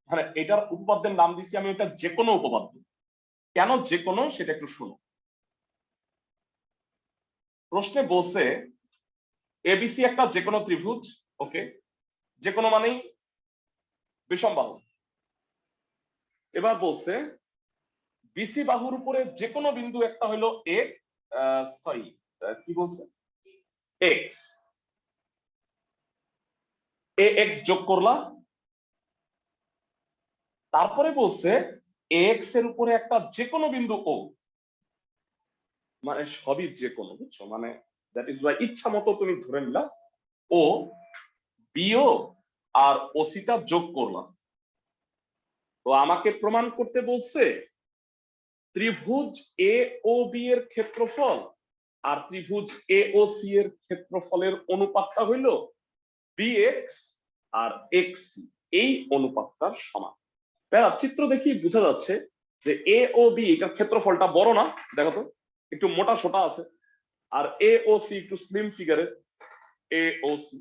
মানে এটার উপপাদ্যের নাম দিচ্ছি আমি এটা যে কোনো উপপাদ্য। কেন যে কোনো সেটা একটু শুনো। প্রশ্নে বলছে এবিসি একটা যে কোনো ত্রিভুজ, ওকে, যে কোনো মানেই বিষম বাহু। এবার বলছে বিসি বাহুর উপরে যে কোনো বিন্দু একটা হলো এ, সরি কি বলছে, এক্স, এ এক্স যোগ করলা, তারপরে বলছে এক্স এর উপরে একটা যে কোনো বিন্দু ও, মানে সবই যে কোনো, বুঝছো, মানে দ্যাট ইজ ওয়াই ইচ্ছা মতো তুমি ধরে নিলা ও বিও আর ওসিটা যোগ করলাম। তো আমাকে প্রমাণ করতে বলছে ত্রিভুজ এ ও বি এর ক্ষেত্রফল আর ত্রিভুজ এ ও সি এর ক্ষেত্রফলের অনুপাতটা হইল বিএক্স আর এক্স, এই অনুপাতটার সমান। তাই চিত্র দেখি বোঝা যাচ্ছে যে এ ও বি এটার ক্ষেত্রফলটা বড় না, দেখো তো একটু মোটা সোটা আছে, আর এ ও সি একটু স্লিম ফিগারের, এ ও সি,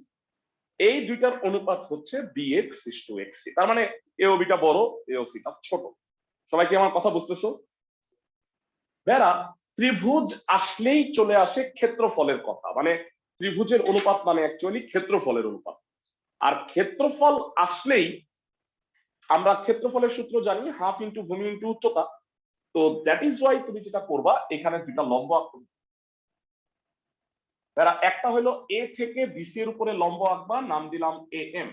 এই দুইটার অনুপাত হচ্ছে বিএক্স ইস টু এক্স। তার মানে এ ও বিটা বড়, এ ও সিটা ছোট। সবাই কি আমার কথা বুঝতেছো? বেড়া ত্রিভুজ আসলেই চলে আসে ক্ষেত্রফলের কথা, মানে ত্রিভুজের অনুপাত মানে অ্যাকচুয়ালি ক্ষেত্রফলের অনুপাত। আর ক্ষেত্রফল আসলেই আমরা ক্ষেত্রফলের সূত্র জানি হাফ ইন্টু ভূমি ইন্টু উচ্চতা। তো দ্যাট ইজ ওয়াই তুমি যেটা করবা, এখানে দুইটা লম্ব আঁকবে। একটা হলো এ থেকে বিসি এর উপরে লম্ব আঁকবা, নাম দিলাম এ এম।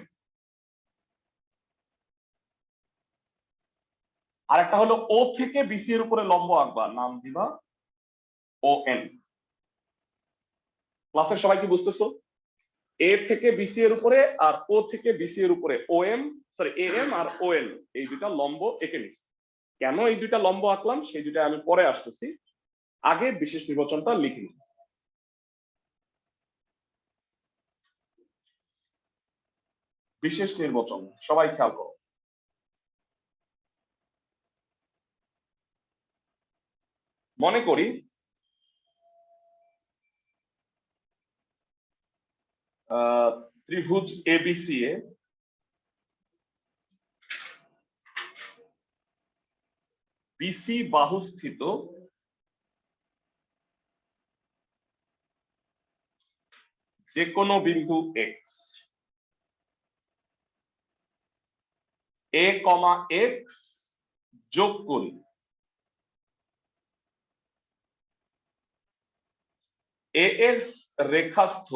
আর একটা হলো ও থেকে বিসি এর উপরে লম্ব আঁকবা, নাম দিবা ও এন। ক্লাসের সবাই কি বুঝতেছো? এ থেকে বিসি এর উপরে আর ও থেকে বিসি এর উপরে O M, sorry A M আর ও এন, এই দুইটা লম্ব এঁকে নিচ্ছি। কেন এই দুইটা লম্ব আঁকলাম সেই দুইটা আমি পরে আসতেছি, আগে বিশেষ নির্বাচনটা লিখে নিই। বিশেষ নির্বাচন সবাই খেয়াল করো। মনে করি ত্রিভুজ এবিসি এ বিসি বাহুস্থিত যে কোনো বিন্দু এক্স, এ কমা এক্স যোগ করি এ এক্স রেখাস্থ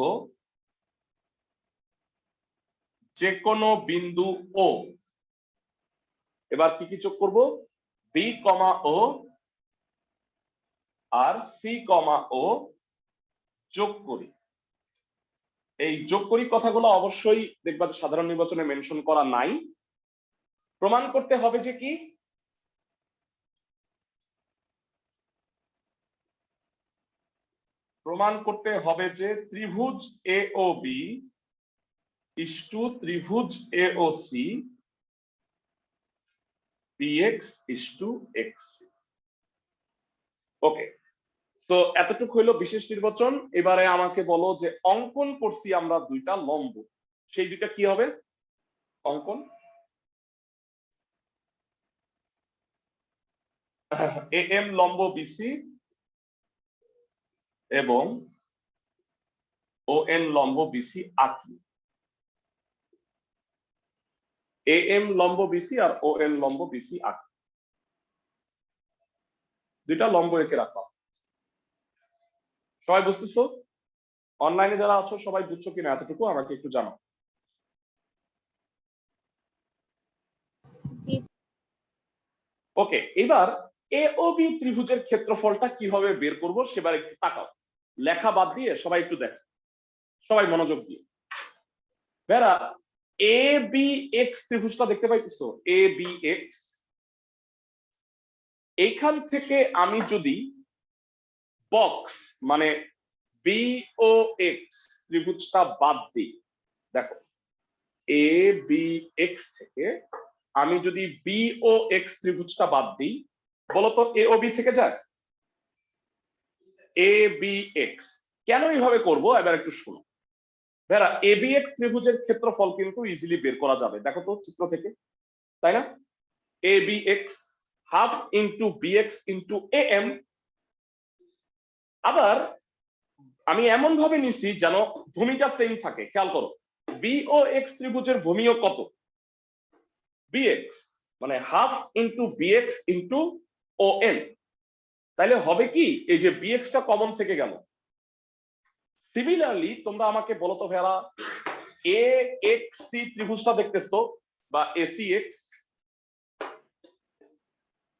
যে কোনো বিন্দু ও। এবার কি কি যোগ করব, বি কমা ও আর সি কমা ও যোগ করি। এই যোগ করি কথাগুলো অবশ্যই দেখবা যে সাধারণ নির্বাচনে মেনশন করা নাই। প্রমাণ করতে হবে যে কি, প্রমাণ করতে হবে যে ত্রিভুজ এ ও বি ইস টু ত্রিভুজ এ ও C bx is to x. ওকে, তো এতটুকু হইলো বিশেষ নির্বাচন। এবারে আমাকে বলো যে অঙ্কন করছি আমরা দুইটা লম্ব, সেই দুইটা কি হবে অঙ্কন? AM লম্ব বিসি এবং ON লম্ব বিসি আঁকি। AM লম্ব বিসি আর ON লম্ব বিসি আঁকি, দুইটা লম্ব এঁকে রাখলাম। সবাই বুঝতেছো? অনলাইনে যারা আছো সবাই বুঝছো কিনা এতটুকু আমাকে একটু জানাও। ওকে, এবার AOB ত্রিভুজের ক্ষেত্রফলটা কিভাবে বের করব সেবার একটু তাকাও। লেখা বাদ দিয়ে সবাই একটু দেখো, সবাই মনোযোগ দিয়ে। বেরা ABX ত্রিভুজটা দেখতে পাইতেছো? ABX, এইখান থেকে আমি যদি বক্স মানে BOX ত্রিভুজটা বাদ দিই, দেখো ABX থেকে আমি যদি BOX ত্রিভুজটা বাদ দিই, বলতো AOB থেকে যায়? ABX কেন এইভাবে করব এবার একটু শুনো। বেরা ABX ত্রিভুজের ক্ষেত্রফল কিন্তু ইজিলি বের করা যাবে, দেখো তো চিত্র থেকে, তাই না? ABX half into BX into AM। আবার আমি এমন ভাবে নিচ্ছি যেন ভূমিটা সেম থাকে, খেয়াল করো। BOX ত্রিভুজের ভূমিও কত? BX, মানে half into BX into ON। তাইলে হবে কি, এই যে BX টা কমন থেকে গেল। সিমিলারলি তোমরা আমাকে বলো তো ভাইয়া, AXC ত্রিভুজটা দেখতেছো বা ACX,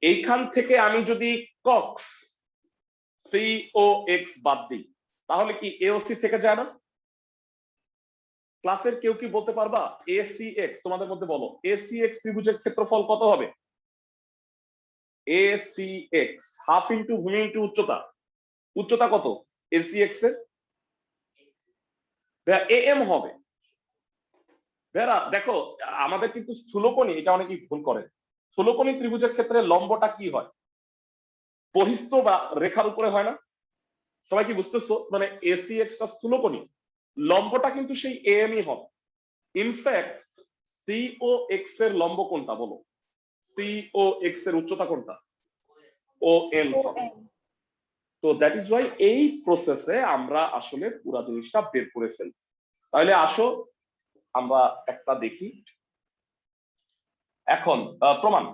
এইখান থেকে আমি যদি কক্স COX বাদ দিই তাহলে কি AOC থেকে যায় না? ক্লাসের কেউ কি বলতে পারবা ACX, তোমাদের মধ্যে বলো ACX ত্রিভুজের ক্ষেত্রফল কত হবে? ACX হাফ ইন্টু ভূমি ইন্টু উচ্চতা, উচ্চতা কত ACX এর? AM হবে। বেরা দেখো আমাদের কিন্তু স্থূলকোণী, এটা অনেকেই ভুল করে। স্থূলকোণী ত্রিভুজের ক্ষেত্রে লম্বটা কি হয়? বহিস্থ বা রেখার উপরে হয় না? সবাই কি বুঝতেছো? মানে ACX টা স্থূলকোণী, লম্বটা কিন্তু সেই AM-ই হবে। ইনফ্যাক্ট COX এর লম্ব কোনটা বলো? COX এর উচ্চতা কোনটা? ON। তো দ্যাট ইজ ওয়াই এই প্রসেসে আমরা আসলে পুরো জিনিসটা বের করে ফেলি। তাহলে আসো আমরা একটা দেখি এখন। প্রমাণ,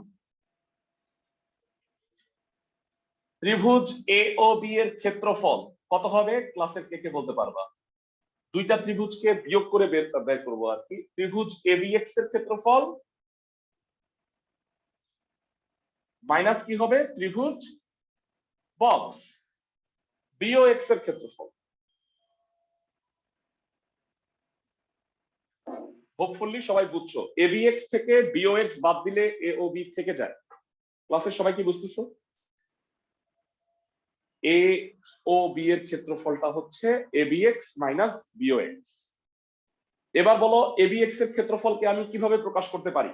ত্রিভুজ AOB এর ক্ষেত্রফল কত হবে? ক্লাসের কে কে বলতে পারবা? দুইটা ত্রিভুজকে বিয়োগ করে বের করবো আর কি। ত্রিভুজ ABX এর ক্ষেত্রফল মাইনাস কি হবে? ত্রিভুজ বক্স BOX এর ক্ষেত্রফল। হোপফুলি সবাই বুঝছো, ABX থেকে BOX বাদ দিলে AOB থেকে যায়। ক্লাসের সবাই কি বুঝতেছো? AOB এর ক্ষেত্রফলটা হচ্ছে ABX মাইনাস BOX। এবার বলো ABX এর ক্ষেত্রফলকে আমি কিভাবে প্রকাশ করতে পারি?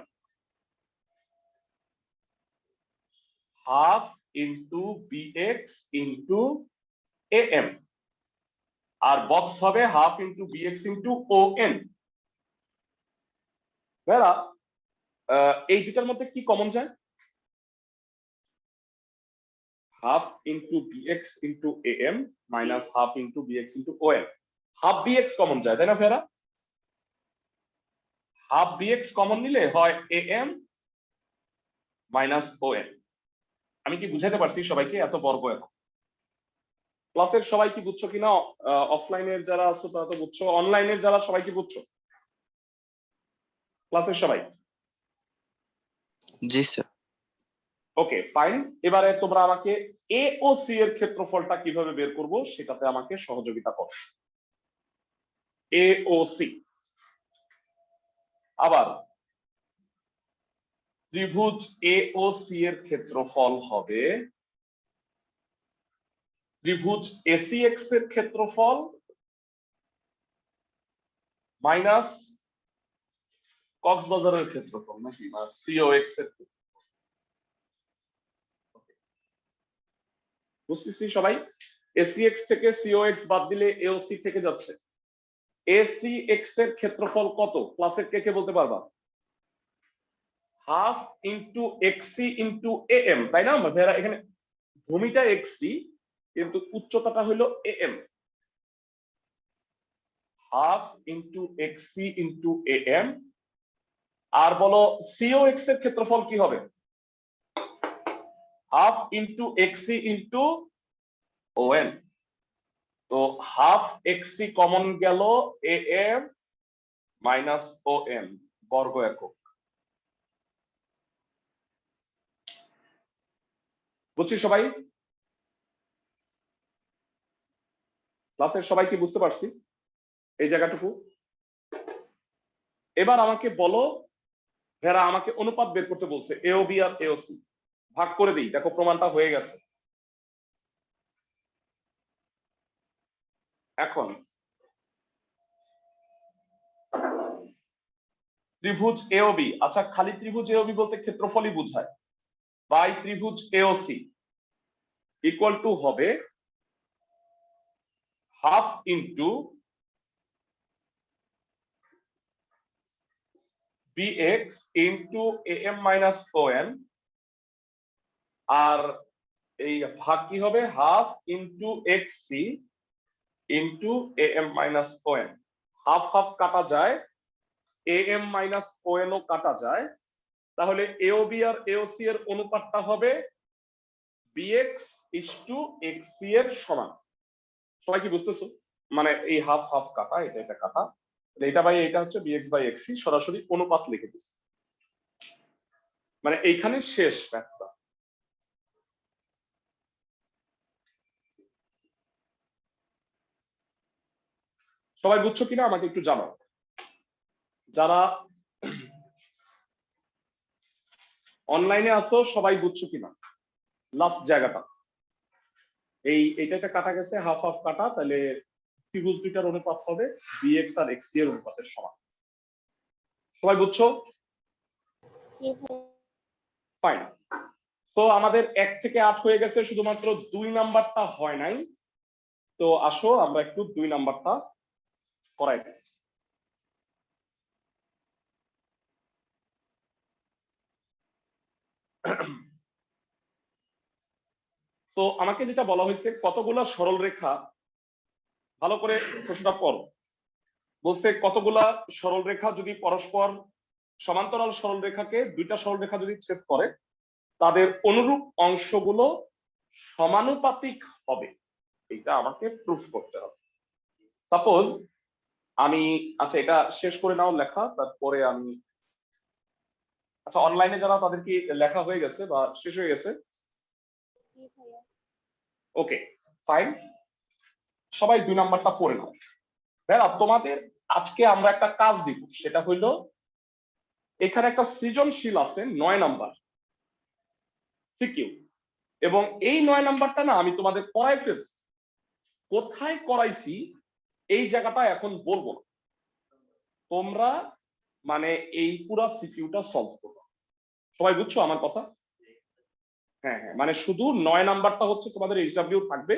Half into BX into AM, আর বক্স হবে half into BX into ON। ভাইরা এই দুটার মধ্যে কি কমন যায়? Half into BX into AM minus half into BX into ON। Half BX common যায়, তাই না ভাইরা? হাফ BX কমন নিলে হয় AM মাইনাস ON। আমি কি বুঝাতে পারছি সবাইকে? এত বর্গ এখন ক্লাসের সবাই কি বুঝছো কিনা? অফলাইনের যারা আছো তারা তো বুঝছো, অনলাইনের যারা সবাই কি বুঝছো? ক্লাসের সবাই? জি স্যার। Okay fine. এবারে তোমরা আমাকে AOC এর ক্ষেত্রফলটা কিভাবে বের করব সেটাতে আমাকে সহযোগিতা করো। AOC আবার ত্রিভুজ AOC এর ক্ষেত্রফল হবে ত্রিভুজ ACX এর ক্ষেত্রফল মাইনাস কক্সবাজারের ক্ষেত্রফল, নাকি COX এর ক্ষেত্রফল। বুঝতেছি সবাই? এসিএক্স থেকে সিওএক্স বাদ দিলে এওসি থেকে যাচ্ছে। এসিএক্স এর ক্ষেত্রফল কত? ক্লাসের কে কে বলতে পারবা? Half into XC into AM, তাই না? ভাইরা এখানে ভূমিটা এক্সি কিন্তু উচ্চতাটা হলো AM. Half into XC into AM. আর বলো সিওএক্স এর ক্ষেত্রফল কি হবে? Half into XC into ON. তো হাফ এক্সি কমন গেল, এএম মাইনাস ওএন বর্গ একক। বুঝছি সবাই? ক্লাসের সবাই কি বুঝতে পারছি এই জায়গাটুকু? এবার আমাকে বলো, ভেরা আমাকে অনুপাত বের করতে বলছে এওবি আর এওসি, ভাগ করে দিই। দেখো প্রমাণটা হয়ে গেছে। এখন ত্রিভুজ এওবি, আচ্ছা খালি ত্রিভুজ এওবি বলতে ক্ষেত্রফলই বোঝায়, বাই ত্রিভুজ এওসি ইকুয়াল টু হবে half into bx into am minus ON, আর এই ভাগ কি হবে? Half into xc into am minus ON. Half half কাটা যায়, am মাইনাস ওএন ও কাটা যায়, তাহলে এওবি আর এওসি এর অনুপাতটা হবে bx ইসটু xc এর সমান। সবাই কি বুঝতেছো? মানে এই হাফ হাফ কাটা, এটা এটা কাটা, এটা বাই এটা হচ্ছে bx বাই xc, সরাসরি অনুপাত লিখে দিচ্ছি। মানে এইখানে শেষ ব্যাপারটা। সবাই বুঝছো কিনা আমাকে একটু জানাও, যারা অনলাইনে আসো সবাই বুঝছো কিনা লাস্ট জায়গাটা? এইটা একটা কাটা গেছে, হাফ হাফ কাটা, তাহলে ত্রিভুজ দুইটার অনুপাত হবে bx আর xc এর অনুপাতের সমান। সবাই বুঝছো? ফাইন। তো আমাদের 1 থেকে 8 হয়ে গেছে, শুধুমাত্র 2 নাম্বারটা হয় নাই। তো আসো আমরা একটু 2 নাম্বারটা করাই দিই। তো আমাকে যেটা বলা হয়েছে কতগুলা সরল রেখা, ভালো করে প্রশ্নটা পড়ো। বলছে কতগুলা সরল রেখা যদি পরস্পর সমান্তরাল সরল রেখাকে, দুইটা সরল রেখা যদি ছেদ করে, তাদের অনুরূপ অংশগুলো সমানুপাতিক হবে, এটা আমাকে প্রুফ করতে হবে। সাপোজ আমি, আচ্ছা এটা শেষ করে নাও লেখা, তারপরে আমি, আচ্ছা অনলাইনে যারা তাদের কি লেখা হয়ে গেছে বা শেষ হয়ে গেছে? ওকে ফাইন, সবাই 2 নাম্বারটা পড়ে নাও। ভাইরা তোমাদের আজকে আমরা একটা কাজ দিব, সেটা হইলো এখানে একটা সৃজনশীল আছে 9 নাম্বার সিকিউ, এবং এই 9 নাম্বারটা না আমি তোমাদের করাই ফেলছি। কোথায় করাইছি এই জায়গাটা এখন বলবো না, তোমরা মানে এই পুরো সিকিউটা সলভ করবে। সবাই বুঝছো আমার কথা? হ্যাঁ হ্যাঁ, মানে শুধু 9 নাম্বারটা হচ্ছে তোমাদের এইচডব্লিউ থাকবে,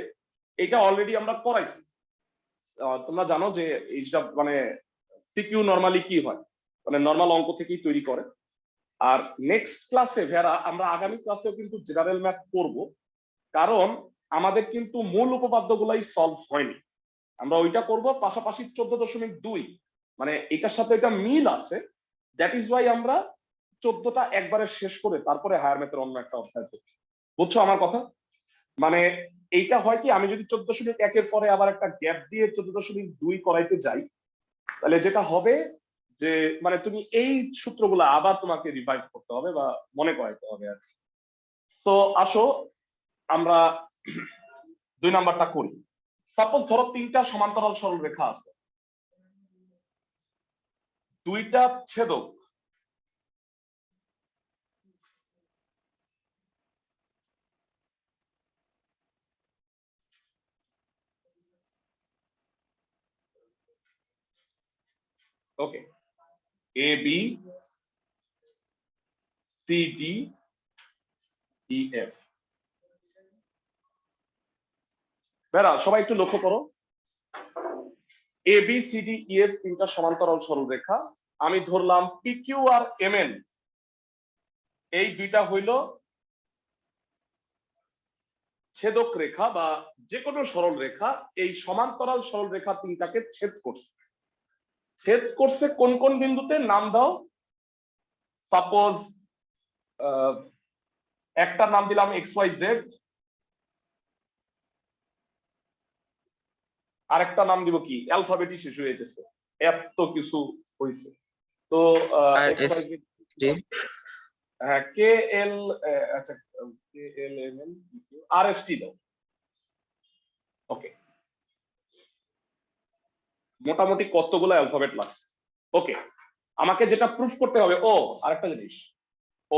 এটা অলরেডি আমরা করাইছি। তোমরা জানো যে এইচডব্লিউ মানে সিকিউ নরমালি কি হয়, মানে নরমাল অঙ্ক থেকেই তৈরি করে। আর নেক্সট ক্লাসে ভেরা আমরা আগামী ক্লাসেও কিন্তু জেনারেল ম্যাথ করব, কারণ আমাদের কিন্তু মূল উপপাদ্যগুলাই সলভ হয়নি। আমরা ওইটা করব, পাশাপাশি 14.2 মানে এটার সাথে এটা মিল আছে, দ্যাট ইজ ওয়াই আমরা 14টা একবারে শেষ করে তারপরে হায়ার ম্যাথের অন্য একটা অধ্যায় করছি। বুঝছো আমার কথা? মানে এইটা হয় কি, আমি যদি 14.1 এর পরে আবার একটা গ্যাপ দিয়ে 14.2 করাইতে যাই, তাহলে যেটা হবে যে মানে তুমি এই সূত্রগুলো আবার তোমাকে রিভাইজ করতে হবে বা মনে করাইতে হবে আর কি। তো আসো আমরা 2 নাম্বারটা করি। সাপোজ ধরো 3টা সমান্তরাল সরল রেখা আছে, 2টা ছেদক, okay, A B C D E F. বেরা সবাই একটু লক্ষ্য করো, A B C D E F তিনটা সমান্তরাল সরলরেখা, আমি ধরলাম পি কিউ আর এম এন এই দুইটা হইল ছেদক রেখা বা যে কোনো সরল রেখা, এই সমান্তরাল সরল রেখা তিনটাকে ছেদ করছে। ছেদ করছে কোন কোন বিন্দুতে নাম দাও। সাপোজ একটা নাম দিলাম এক্স ওয়াই জেড, আরেকটা নাম দিব কি, অ্যালফাবেটই শেষ হয়ে গেছে, এত কিছু হয়েছে। তো এক্স ওয়াই জেড, হ্যাঁ কে এল, আচ্ছা কে এল এম এন আর এস টি দাও। ওকে, মোটামুটি কতগুলো অ্যালফাবেট লাগছে। ওকে, আমাকে যেটা প্রুফ করতে হবে, ও আরেকটা জিনিস,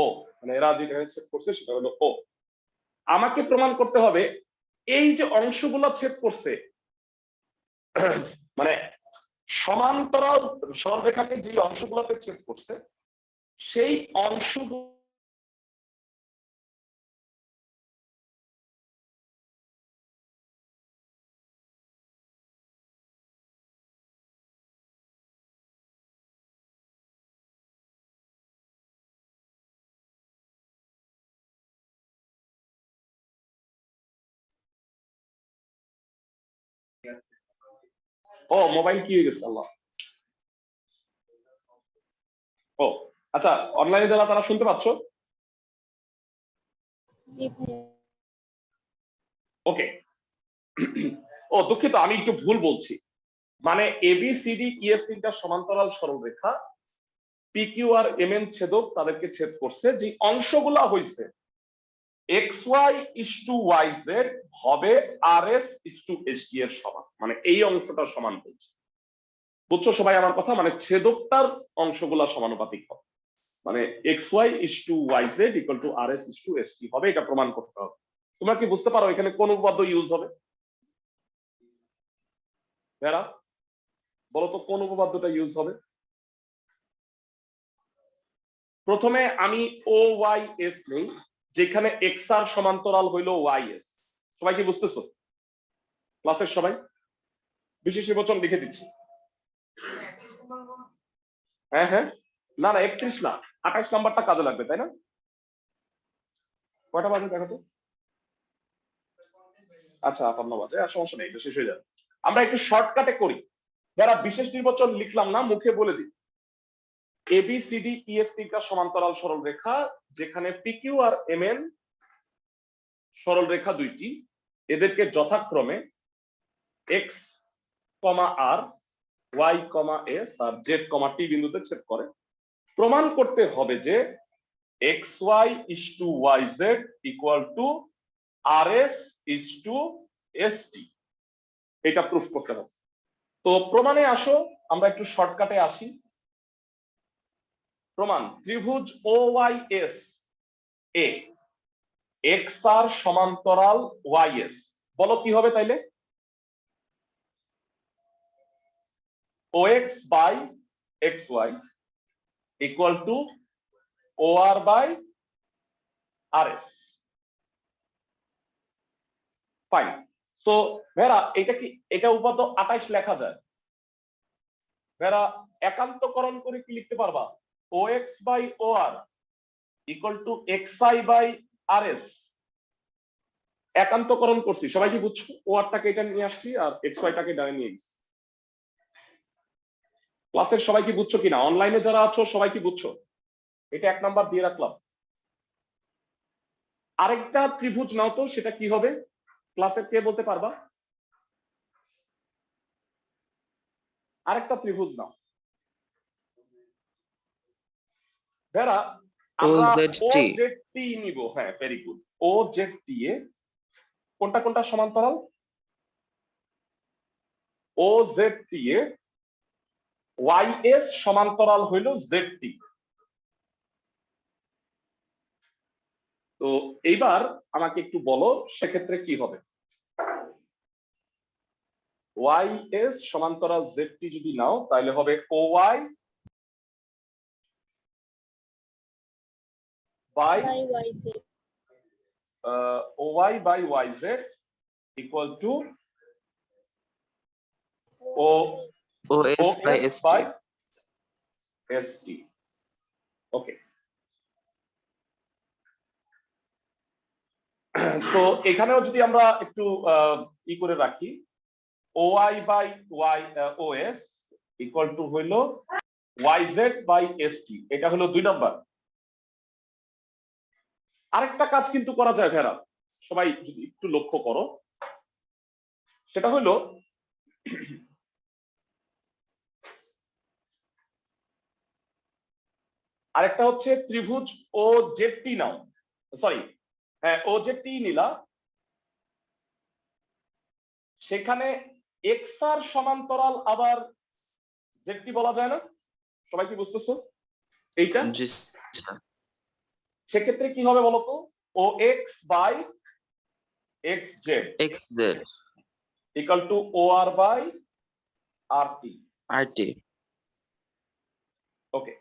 ও মানে এরা যেটা ছেদ করছে সেটা হলো ও, আমাকে প্রমাণ করতে হবে এই যে অংশগুলো ছেদ করছে, মানে সমান্তরাল সরলরেখাকে যে অংশগুলোতে ছেদ করছে সেই অংশগুলো ও মোবাইল কি হয়ে গেছে আল্লাহ। ও আচ্ছা, অনলাইনে যারা তারা শুনতে পাচ্ছ? ওকে, ও দুঃখিত আমি একটু ভুল বলছি, মানে A B C D E F তিনটা সমান্তরাল সরলরেখা, পি কিউ আর এম এন ছেদক তাদেরকে ছেদ করছে, যে অংশগুলা হইছে X Y is to Y Z হবে R S is to S T এর সমান, মানে এই অংশটা সমান হচ্ছে। বুঝছো সবাই আমার কথা, মানে ছেদকটার অংশগুলা সমানুপাতিক হবে, মানে X Y is to Y Z equal to R S is to S T হবে, এটা প্রমাণ করতে হবে। তোমরা কি বুঝতে পারো এখানে কোন উপপাদ্য ইউজ হবে? ভেরা বলো তো কোন উপপাদ্যটা ইউজ হবে? প্রথমে আমি ও ওয়াই এস নেই, যেখানে এক্স আর সমান্তরাল হইলো ওয়াই এস। সবাই কি বুঝতেছো? ক্লাসের সবাই বিশেষ নির্বাচন লিখে দিচ্ছি। হ্যাঁ হ্যাঁ, না না 31 না, 28 নাম্বারটা কাজে লাগবে তাই না? কয়টা বাজে দেখো তো? আচ্ছা 58 বাজে, আর সমস্যা নেই, এটা শেষ হয়ে যাবে। আমরা একটু শর্টকাটে করি, যারা বিশেষ নির্বাচন লিখলাম না, মুখে বলে দিই। A B C D E F তিনটা সমান্তরাল সরল রেখা, যেখানে পি কিউ আর এম এন সরল রেখা দুইটি, এদেরকে যথাক্রমে X comma R, Y comma S আর জেড কমা টি বিন্দুতে ছেদ করে। প্রমাণ করতে হবে যে X Y is to Y Z equal to R S is to S T, এটা প্রুফ করতে হবে। তো প্রমাণে আসো, আমরা একটু শর্টকাটে আসি। প্রমাণ, ত্রিভুজ ও ওয়াই এস এ এক্স আর সমান্তরাল ওয়াই এস, বলো কি হবে তাইলে? O X by X Y equal to O R by R S. Fine. তো ভেরা এটা কি, এটা উপাত্ত 28 লেখা যায়? ভেরা একান্তকরণ করে কি লিখতে পারবা? O X by O R equal to X I by R S. একান্তকরণ করছি, সবাই কি বুঝছো? ও আরটাকে এটা নিয়ে আসছি আর এক্স ওয়াইটাকে ডানে নিয়ে গেছি। ক্লাসের সবাই কি বুঝছো কিনা? অনলাইনে যারা আছো সবাই কি বুঝছো? এটা 1 নাম্বার দিয়ে রাখলাম। আরেকটা ত্রিভুজ নাও তো, সেটা কি হবে? ক্লাসের কে বলতে পারবা? আরেকটা ত্রিভুজ নাও ভেরা, আমরা ও OZT জেড টি নিব। হ্যাঁ ভেরি গুড। ও জেড টি এ কোনটা কোনটা সমান্তরাল? ও Z T A Y S সমান্তরাল হইল জেড টি। তো এইবার আমাকে একটু বলো সেক্ষেত্রে কি হবে। ওয়াই এস সমান্তরাল জেড টি যদি নাও তাহলে হবে O Y by O Y by Y Z equal to OS by OS ST. by ST. Okay, তো এখানেও যদি আমরা একটু ই করে রাখি, OI by OS equal to হইল YZ by ST, এটা হলো 2 নাম্বার। আরেকটা কাজ কিন্তু করা যায় ভেরা, সবাই যদি একটু লক্ষ্য করো, সেটা হলো আরেকটা হচ্ছে ত্রিভুজ OZT নাও, সরি হ্যাঁ OZT নিলা, সেখানে XR সমান্তরাল আবার ZT বলা যায় না, সবাই কি বুঝতেছো এইটা? জি স্যার। সেক্ষেত্রে কি হবে বলতো, OX by XZ XZ equal to OR by RT। RT। ওকে,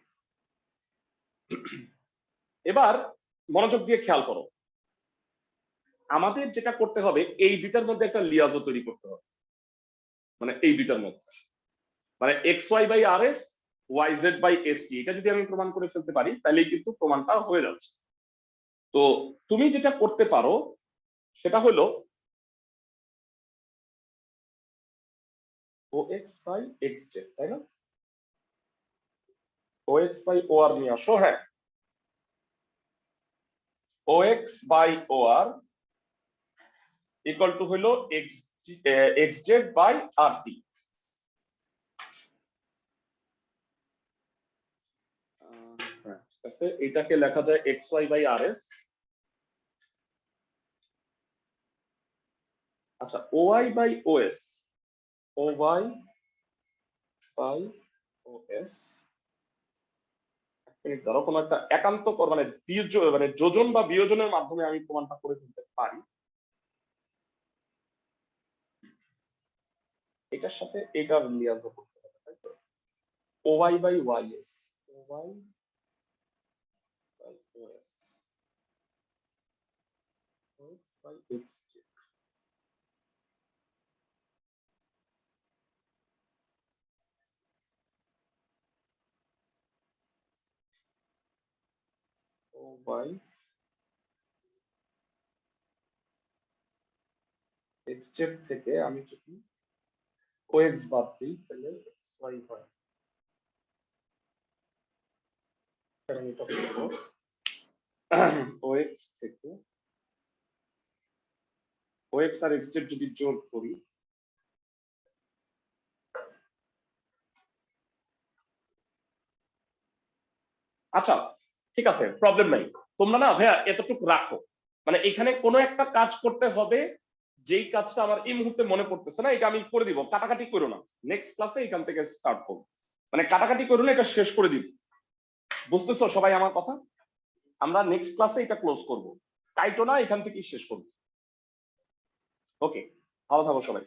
এবার মনোযোগ দিয়ে খেয়াল করো, আমাদের যেটা করতে হবে এই দুইটার মধ্যে একটা লিয়াজো তৈরি করতে হবে, মানে এই দুইটার মধ্যে, মানে XY by RS YZ by ST, এটা যদি আমি প্রমাণ করে ফেলতে পারি তাহলেই কিন্তু প্রমাণটা হয়ে যাচ্ছে। তো তুমি যেটা করতে পারো সেটা হলো OX by XZ, তাই না? OX by OR নিয়ে আসো, হ্যাঁ OX by OR equal to হলো XZ by RT। এটাকে লেখা যায় XY by RS। আচ্ছা, OY by OS, OY by OS, ধরো কোনো একটা একান্তকর মানে মানে যোজন বা বিয়োজনের মাধ্যমে আমি প্রমাণটা করে ফেলতে পারি, এটার সাথে এটা লিয়াজো করতে হবে, তাই তো? OY by YS, OY by OS, OX by XZ, OY XZ থেকে আমি যদি OX বাদ দিই তাহলে XY হয়। আমি এটা করবো OX থেকে OX আর XZ যদি যোগ করি, আচ্ছা ঠিক আছে, প্রবলেম নাই, তোমরা না ভাইয়া এতটুকু রাখো, মানে এখানে কোনো একটা কাজ করতে হবে, যেই কাজটা আমার এই মুহূর্তে মনে পড়তেছে না, এটা আমি করে দিব, কাটাকাটি করো না, নেক্সট ক্লাসে এখান থেকে স্টার্ট করবো, মানে কাটাকাটি করো না, এটা শেষ করে দিব, বুঝতেছো সবাই আমার কথা? আমরা নেক্সট ক্লাসে এটা ক্লোজ করব, কাইটো না, এখান থেকেই শেষ করবো। ওকে, ভালো থাকো সবাই।